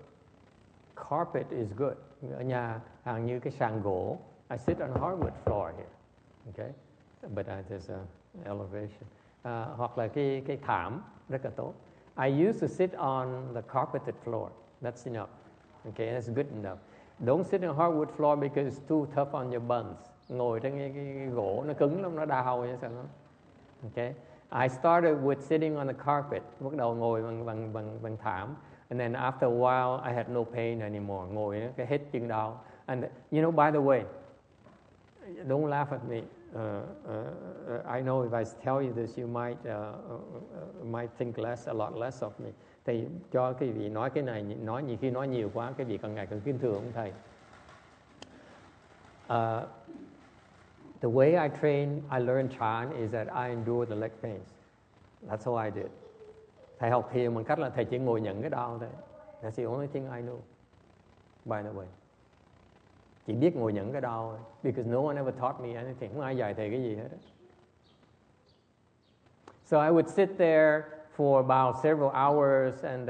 Carpet is good. Ở nhà hàng như cái sàn gỗ, I sit on hardwood floor here. Okay? But there's an elevation. Hoặc là cái thảm rất là tốt. I used to sit on the carpeted floor. That's enough. Okay, that's good enough. Don't sit on hardwood floor because it's too tough on your buns. Ngồi trên cái gỗ nó cứng lắm, nó đau vậy sao nó. Okay. I started with sitting on the carpet. Bắt đầu ngồi bằng thảm. And then after a while, I had no pain anymore. Ngồi cái hết chân đau. And you know, by the way, don't laugh at me. I know if I tell you this, you might think a lot less of me. Thì cho cái vị nói cái này, khi nói nhiều quá, cái vị càng ngày càng kính thưa ông thầy. The way I train, I learned Chan is that I endure the leg pains. That's how I did. Thầy học thiền bằng cách là thầy chỉ ngồi nhận cái đau thôi. That's the only thing I know. By the way, chỉ biết ngồi nhận cái đau thôi. Because no one ever taught me anything. Không ai dạy thầy cái gì hết. So I would sit there for about several hours and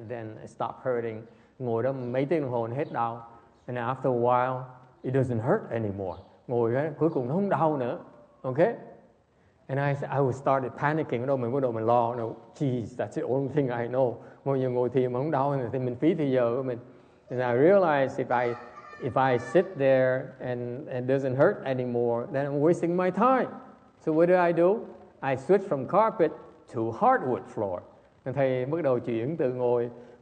then stop hurting. Ngồi đó mấy tiếng đồng hồ hết đau. And after a while, it doesn't hurt anymore. Ngồi đó, cuối cùng nó không đau nữa. Okay? And I would started panicking. Bắt đầu mình lo. Jeez, that's the only thing I know. Ngồi thiền mà không đau thì mình phí thời giờ của mình. And I realized if I sit there and it doesn't hurt anymore, then I'm wasting my time. So what do I do? I switch from carpet to hardwood floor. Nên thầy bắt đầu chuyển từ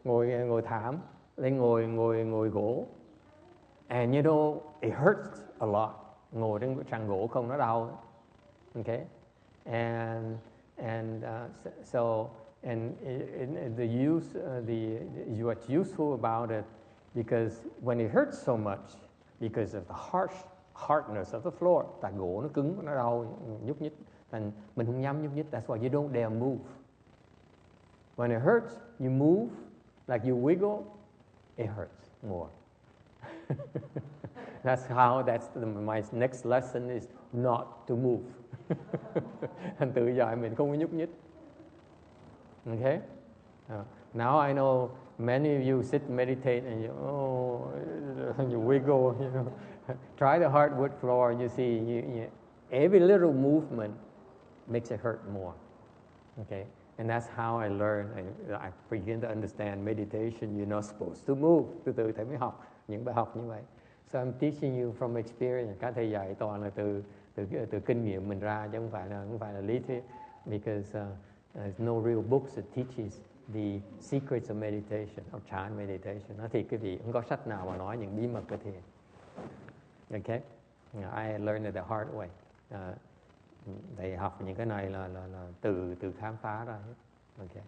ngồi thảm lên ngồi gỗ. And you know, it hurts a lot. Ngồi trên sàn gỗ không nó đau. Okay? And what's useful about it, because when it hurts so much, because of the hardness of the floor, tại gỗ nó cứng, nó đau, nhúc nhích, thành mình không dám nhúc nhích. That's why you don't dare move. When it hurts, you move, like you wiggle, it hurts more. My next lesson is not to move. Thành tự dạy mình không có nhúc nhích. Okay? Now I know many of you sit meditate and you wiggle, you know. Try the hardwood floor, you see, every little movement makes it hurt more. Okay? And that's how I learned. I begin to understand meditation. You're not supposed to move. Từ từ thầy mới học những bài học như vậy. So I'm teaching you from experience. Các thầy dạy toàn là từ kinh nghiệm mình ra, chứ không phải là lý thuyết. Because there's no real books that teaches the secrets of meditation, of Chan meditation. Thì quý vị không có sách nào mà nói những bí mật của thiền. Okay? I learned it the hard way. Thầy học những cái này là từ khám phá ra hết. Okay.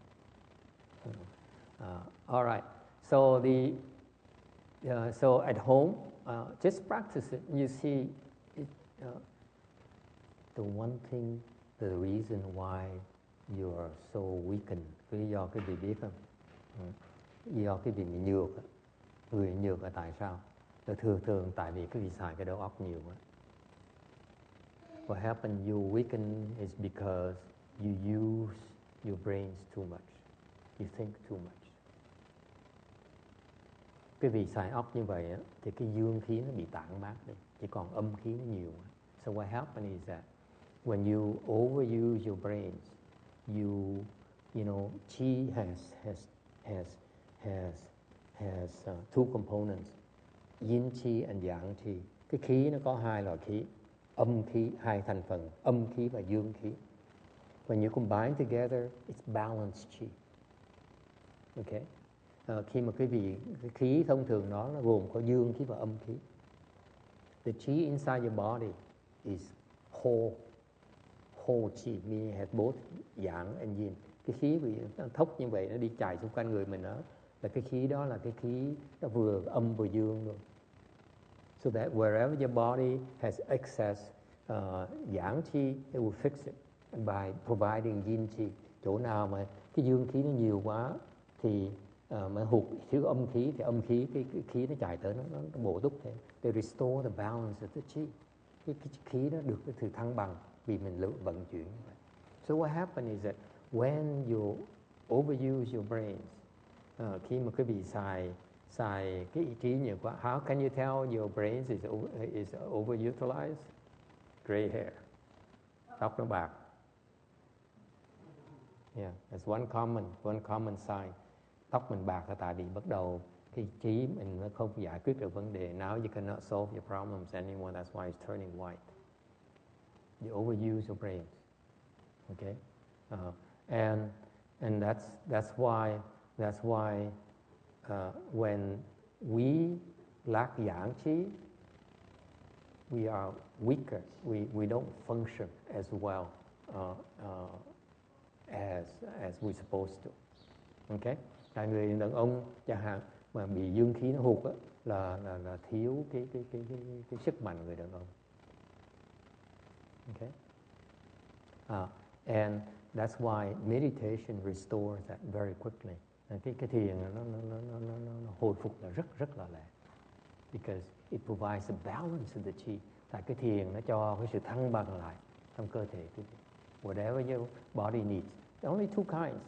All right. So so at home, just practice it. You see, the one thing, the reason why you are so weakened, lý do quý vị biết không? Lý do quý vị bị nhược. Người nhược là tại sao? Thường tại vì quý vị xài cái đầu óc nhiều quá. What happened, you weaken is because you use your brains too much. You think too much. Quý vị xài óc như vậy á, thì cái dương khí nó bị tản mát đi, chỉ còn âm khí nó nhiều. So what happened is that when you overuse your brains, you know, chi has two components, yin chi and yang chi. Cái khí nó có hai loại khí, âm khí, hai thành phần, âm khí và dương khí. When you combine together, it's balanced chi. Okay? Khi mà cái khí thông thường nó gồm có dương khí và âm khí. The chi inside your body is whole chi, meaning it has both yang and yin. Cái khí bị thốc như vậy nó đi chạy xung quanh người mình đó, là cái khí đó là cái khí nó vừa âm vừa dương luôn. So that wherever your body has excess yang chi, it will fix it by providing yin chi. Chỗ nào mà cái dương khí nó nhiều quá thì mà hụt thiếu âm khí thì âm khí cái khí nó chạy tới nó bổ túc thêm. They restore the balance of the chi. Cái khí nó được cái sự thăng bằng vì mình vận chuyển như vậy. So what happens is that when you overuse your brains, khi mà quý vị xài cái ý chí nhiều quá, how can you tell your brains is overutilized? Gray hair, tóc nó bạc. Yeah, that's one common sign. Tóc mình bạc là tại vì bắt đầu cái trí mình nó không giải quyết được vấn đề. Now you cannot solve your problems anymore. That's why it's turning white. You overuse your brains. Okay, and that's why when we lack yang chi, we are weaker. We don't function as well as we're supposed to. Okay. Tại người đàn ông chẳng hạn mà bị dương khí nó hụt á, là thiếu cái sức mạnh người đàn ông. Okay. And that's why meditation restores that very quickly. Cái thiền nó hồi phục là rất là lẹ. Because it provides a balance of the chi. Tại cái thiền nó cho cái sự thăng bằng lại trong cơ thể quý vị. Whatever your body needs. There are only two kinds.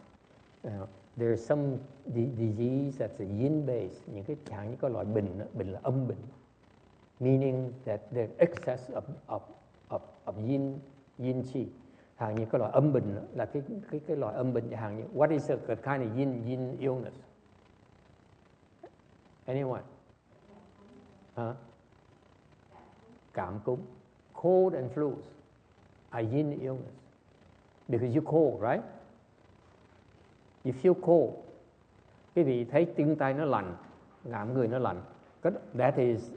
There is some disease that's a yin base. Những cái chẳng như có loại bệnh là âm bệnh. Meaning that there's excess of yin chi. Hàng như cái loại âm bệnh là cái loại âm bệnh hàng như what is a kind of yin illness? Anyone? Cảm cúm. Cold and flus are yin illness. Because you cold, right? You feel cold. Quý vị thấy chân tay nó lạnh, ngạm người nó lạnh. That is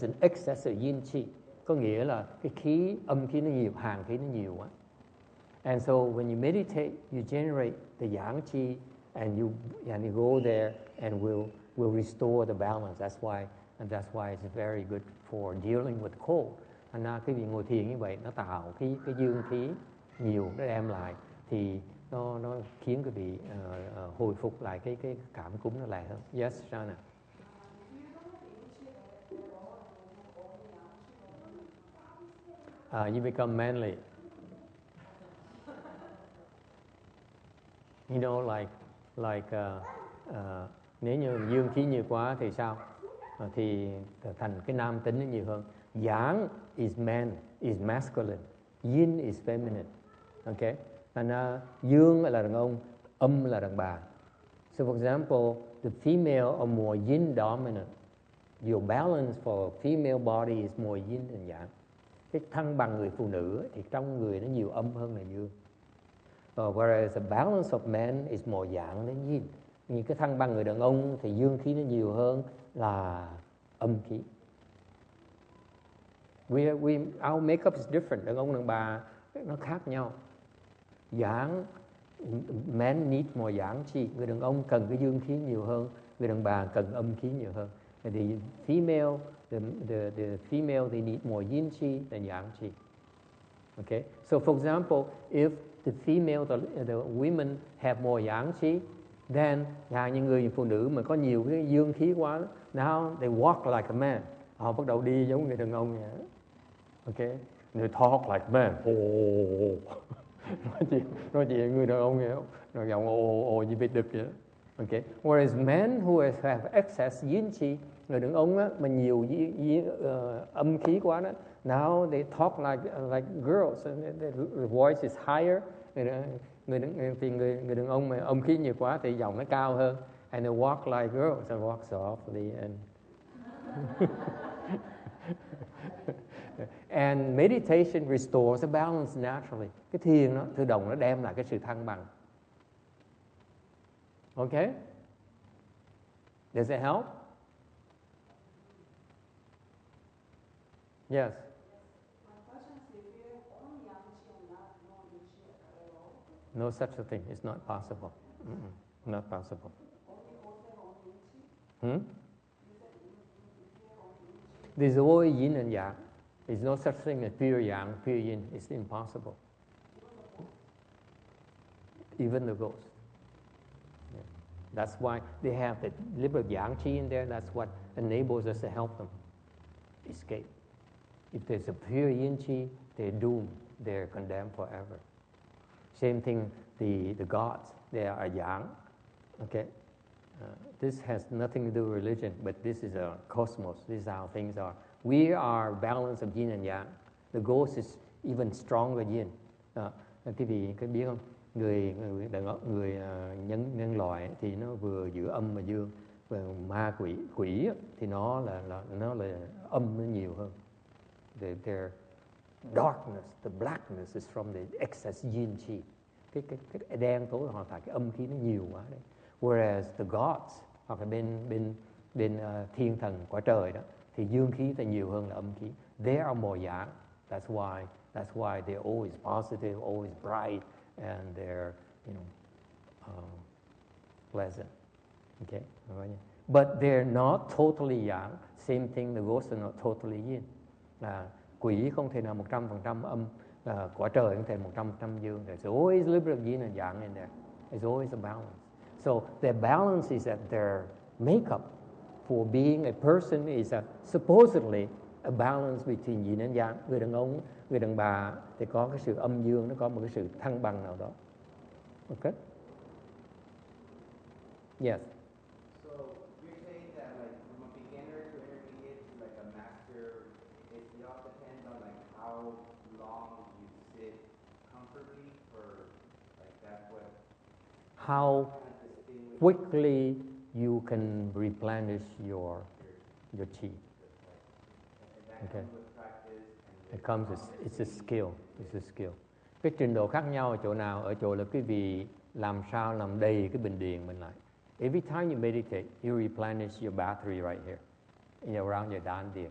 an excess of yin chi. Có nghĩa là cái khí, âm khí nó nhiều, hàng khí nó nhiều quá. And so when you meditate, you generate the yang chi, and you go there and will restore the balance. That's why it's very good for dealing with cold. Thành ra cái vị ngồi thiền như vậy nó tạo cái dương khí nhiều, nó đem lại thì nó khiến quý vị hồi phục lại cái cảm cúm nó lẹ hơn. Yes, Shana. You become manly. You know, nếu như dương khí nhiều quá thì sao? Thì thành cái nam tính nó nhiều hơn. Yang is man, is masculine. Yin is feminine. Okay? Thành ra dương là đàn ông, âm là đàn bà. So for example, the female are more yin dominant. Your balance for a female body is more yin than yang. Cái thăng bằng người phụ nữ thì trong người nó nhiều âm hơn là dương. Whereas the balance of men is more yang than yin. Như cái thăng bằng người đàn ông thì dương khí nó nhiều hơn là âm khí. Our makeup is different. Đàn ông đàn bà nó khác nhau. Yang, men need more yang chi. Người đàn ông cần cái dương khí nhiều hơn, người đàn bà cần âm khí nhiều hơn. The female, the female, they need more yin chi than yang chi. Okay. So for example, if the female, the women have more yang chi, then những người phụ nữ mà có nhiều cái dương khí quá, now they walk like a man. Họ bắt đầu đi giống người đàn ông vậy. Okay. They talk like men. nói chuyện người đàn ông vậy, rồi giọng ồ như vịt đực vậy. Okay. Whereas men who have excess yin chi, người đàn ông á, mà nhiều âm khí quá đó, now they talk like girls, the voice is higher. Người đàn ông mà âm khí nhiều quá thì giọng nó cao hơn, and they walk like girls and walk softly and and meditation restores the balance naturally. Cái thiền nó tự động nó đem lại cái sự thăng bằng. Okay? Does it help? Yes. No such a thing. It's not possible. Not possible. There's always yin and yang. There's no such thing as pure yang, pure yin. It's impossible. Even the ghost. Yeah. That's why they have the little yang chi in there. That's what enables us to help them escape. If there's a pure yin chi, they're doomed. They're condemned forever. Same thing, the gods, they are yang. Okay? This has nothing to do with religion, but this is a cosmos. This is how things are. We are balance of yin and yang. The ghost is even stronger yin. Quý vị có biết không? Người nhân loại thì nó vừa giữa âm và dương. Và ma quỷ thì nó là âm nó nhiều hơn. Their darkness, the blackness is from the excess yin chi. Cái đen tối họ tại cái âm khí nó nhiều quá đấy. Whereas the gods, hoặc là bên thiên thần quả trời đó, thì dương khí thì nhiều hơn là âm khí. They are more yang. That's why they're always positive, always bright, and they're pleasant. Okay, but they're not totally yang. Same thing, the ghosts are not totally yin. Quỷ không thể nào 100% âm, quả trời không thể 100% dương. There's always a little bit of yin and yang in there. There's always a balance. So their balance is that their makeup for being a person is supposedly a balance between yin and yang. Người đàn ông, người đàn bà thì có cái sự âm dương, nó có một cái sự thăng bằng nào đó. Okay? Yes. So you're saying that like from a beginner to intermediate to like a master, it all depends on like how long you sit comfortably, or like that's what. How quickly you can replenish your chi. Okay. It comes, it's a skill. It's a skill. Cái trình độ khác nhau ở chỗ nào? Ở chỗ là quý vị làm sao làm đầy cái bình điền mình lại. Every time you meditate, you replenish your battery right here, around your đan điền.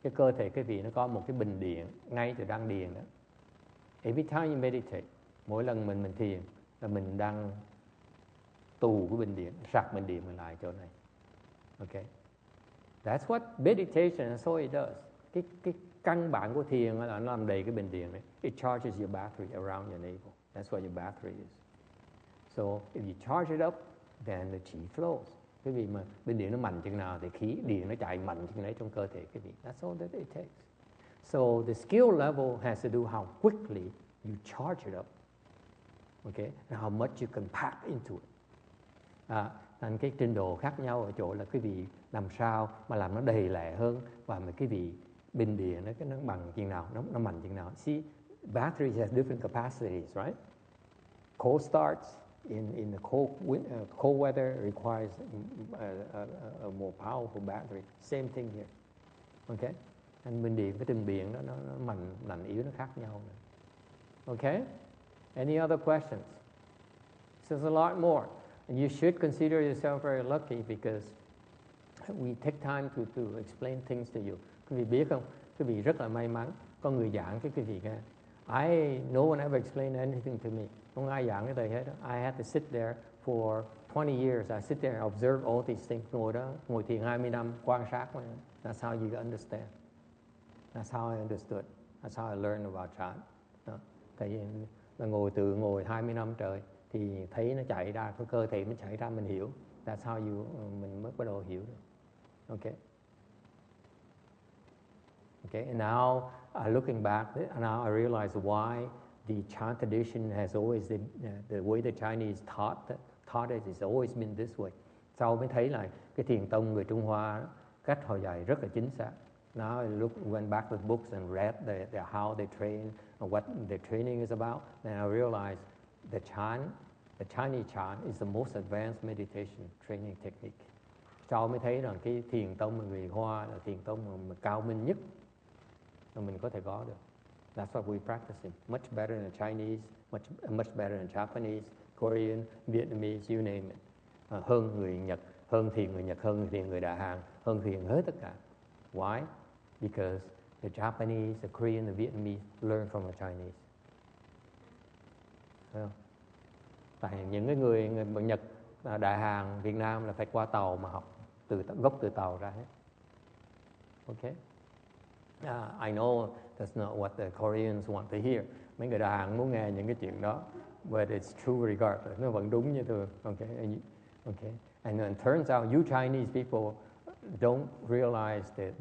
Cái cơ thể quý vị nó có một cái bình điện ngay từ đan điền đó. Every time you meditate, mỗi lần mình thiền là mình đang tù cái bình điện, sạc bình điện mình lại chỗ này. Okay. That's what meditation, that's all it does. Cái căn bản của thiền là nó làm đầy cái bình điện này. It charges your battery around your navel. That's what your battery is. So if you charge it up, then the chi flows. Cái vì mà bình điện nó mạnh chừng nào thì khí điện nó chạy mạnh chừng đấy trong cơ thể cái vị. That's all that it takes. So the skill level has to do how quickly you charge it up. Okay, and how much you can pack into it. Thành cái trình độ khác nhau ở chỗ là quý vị làm sao mà làm nó đầy lẻ hơn, và mà quý vị bình điện nó bằng chừng nào, nó mạnh chừng nào. See, batteries has different capacities, right? Cold starts in the cold weather requires a more powerful battery. Same thing here. Okay? And bình điện, cái trình điện nó mạnh yếu nó khác nhau. Okay? Any other questions? So there's a lot more. And you should consider yourself very lucky because we take time to explain things to you. Quý vị biết không? Quý vị rất là may mắn. Có người giảng cho quý vị nghe. No one ever explained anything to me. Không ai giảng cái gì hết. I had to sit there for 20 years. I sit there and observe all these things. Ngồi thiền 20 năm, quan sát. That's how you understand. That's how I understood. That's how I learned about Chan. Tại vì là ngồi 20 năm trời thì thấy nó chạy ra, cái cơ thể nó chạy ra mình hiểu. That's how mình mới bắt đầu hiểu được. Okay. Okay, and now looking back, now I realize why the Chan tradition has always the way the Chinese taught it has always been this way. Sau mới thấy là cái thiền tông người Trung Hoa cách họ dạy rất là chính xác. Now I went back to the books and read how they train and what their training is about, and I realized the Chinese Chan is the most advanced meditation training technique. Sau mới thấy rằng cái thiền tông người Hoa là thiền tông mà cao minh nhất mà mình có thể có được. That's what we're practicing. Much better than Chinese, much better than Japanese, Korean, Vietnamese, you name it. Hơn người Nhật, hơn thiền người Nhật, hơn thiền người Đại Hàn, hơn thiền hết tất cả. Why? Because the Japanese, the Korean, the Vietnamese learn from the Chinese. Thấy không? Tại những cái người Nhật, Đại Hàn, Việt Nam là phải qua tàu mà học, gốc từ tàu ra hết. Okay? I know that's not what the Koreans want to hear. Mấy người Đại Hàn muốn nghe những cái chuyện đó, but it's true regardless. Nó vẫn đúng như thường. Okay? Okay? And then it turns out you Chinese people don't realize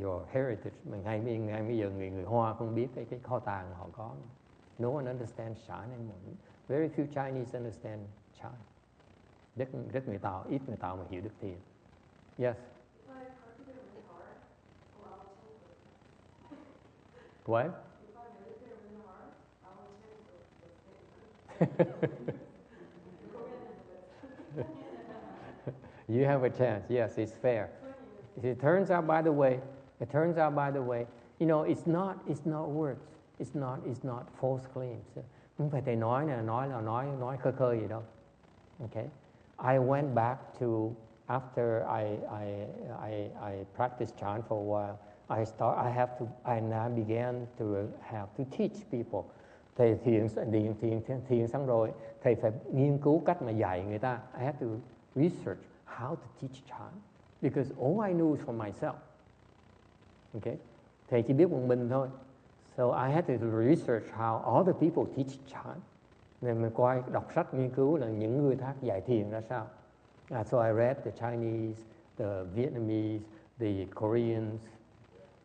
your heritage. Ngay bây giờ người Hoa không biết cái kho tàng họ có. No one understands Chan anymore. Very few Chinese understand Chan. Rất người Tàu, ít người Tàu mà hiểu được thiền. Yes. What? You have a chance. Yes, it's fair. It turns out, by the way, you know, it's not words. It's not false claims. Không phải thầy nói khơi khơi gì đâu. Okay. I went back to after I practiced Chan for a while. I now began to have to teach people. Thầy thiền xong rồi, thầy phải nghiên cứu cách mà dạy người ta. I had to research how to teach Chan because all I knew is for myself. Okay, thầy chỉ biết một mình thôi. So I had to research how other people teach Chan. Nên mình đọc sách nghiên cứu là những người khác dạy thiền ra sao. So I read the Chinese, the Vietnamese, the Koreans,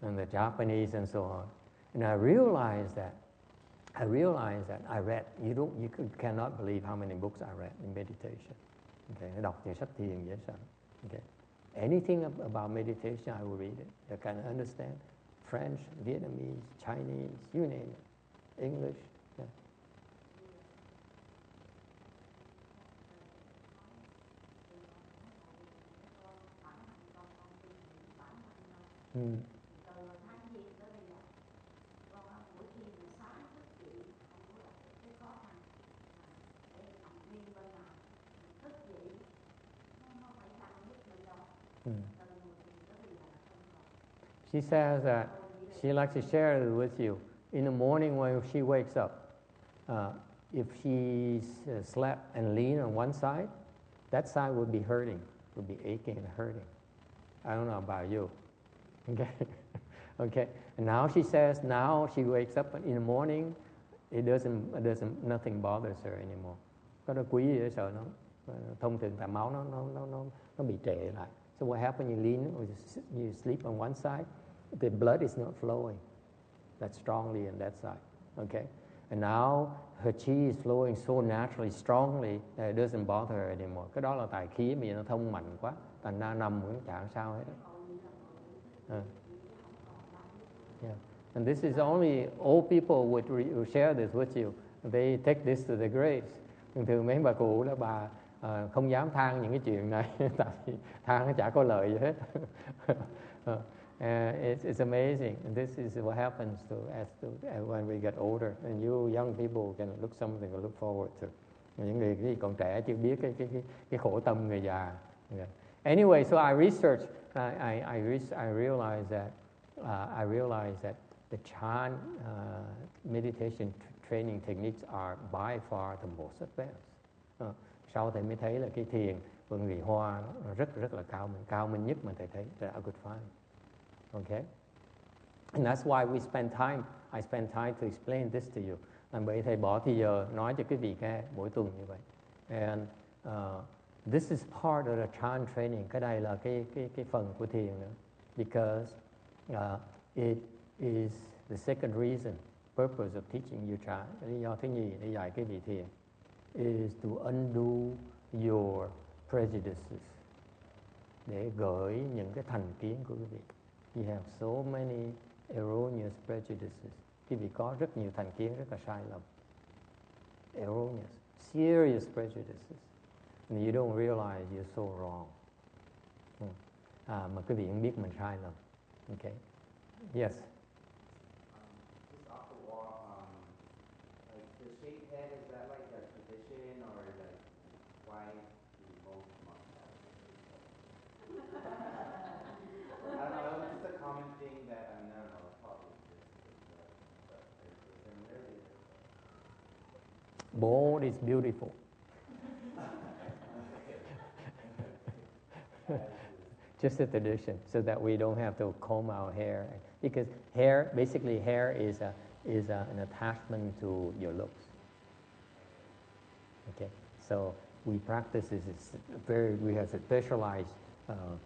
and the Japanese, and so on. And I realized that I read. You cannot believe how many books I read in meditation. Okay, đọc những sách thiền dễ sợ. Okay, anything about meditation, I will read it. I can understand French, Vietnamese, Chinese, you name it, English. Yeah. She says that she likes to share it with you. In the morning when she wakes up, if she's slept and lean on one side, that side would be hurting, would be aching and hurting. I don't know about you. Okay, okay. And now she says, now she wakes up in the morning, nothing bothers her anymore. Có nó quý gì để sợ nó. Thông thường tại máu nó bị trệ lại. So what happens? You lean or you sleep on one side, the blood is not flowing that strongly on that side. Okay, and now her chi is flowing so naturally, strongly that it doesn't bother her anymore. Cái đó là tài khí mà nó thông mạnh quá, thành ra nằm cũng chẳng sao hết. Yeah, and this is only old people would share this with you. They take this to the graves. Thường mấy bà cụ đó bà không dám than những cái chuyện này, tại vì than nó chả có lợi gì hết. It's amazing, and this is what happens when we get older, and you young people can look something to look forward to. Những người còn trẻ chưa biết cái khổ tâm người già. Yeah. Anyway, so I researched. I realized that the Chan meditation training techniques are by far the most advanced. Sau thầy mới thấy là cái thiền của người Hoa rất là cao minh nhất mà thầy thấy that I could find. Okay, and that's why I spend time to explain this to you. Làm vậy thầy bỏ thì giờ nói cho quý vị nghe mỗi tuần như vậy. And this is part of the Chan training. Cái đây là cái phần của thiền nữa. Because it is the second reason, purpose of teaching you Chan. Lý do thứ nhì để dạy cái vị thiền is to undo your prejudices. Để gửi những cái thành kiến của quý vị. You have so many erroneous prejudices. Quý vị có rất nhiều thành kiến rất là sai lầm. Erroneous, serious prejudices. And you don't realize you're so wrong. Mà quý vị không biết mình sai lầm. Okay. Yes. Just off the wall, like the shaved head, is that like a tradition or like why do most monks have it? I don't know, it was just a common thing that, I don't know, probably but is there Bald is beautiful. Just a tradition, so that we don't have to comb our hair, because hair is an attachment to your looks. Okay, so we practice this. We have a specialized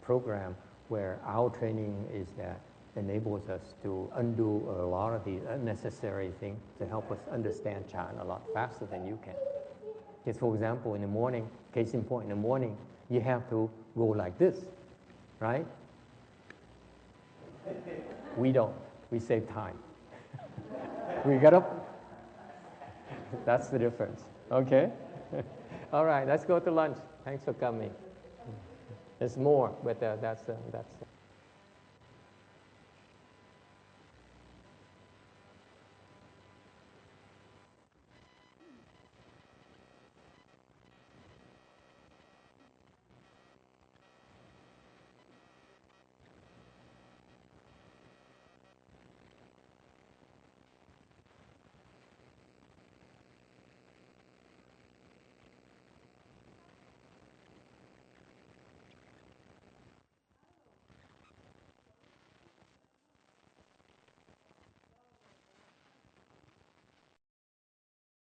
program where our training is that enables us to undo a lot of these unnecessary things to help us understand Chan a lot faster than you can. Because, for example, in the morning, case in point, in the morning, you have to go like this, right? We don't. We save time. We get up. That's the difference. Okay? All right, let's go to lunch. Thanks for coming. There's more, but that's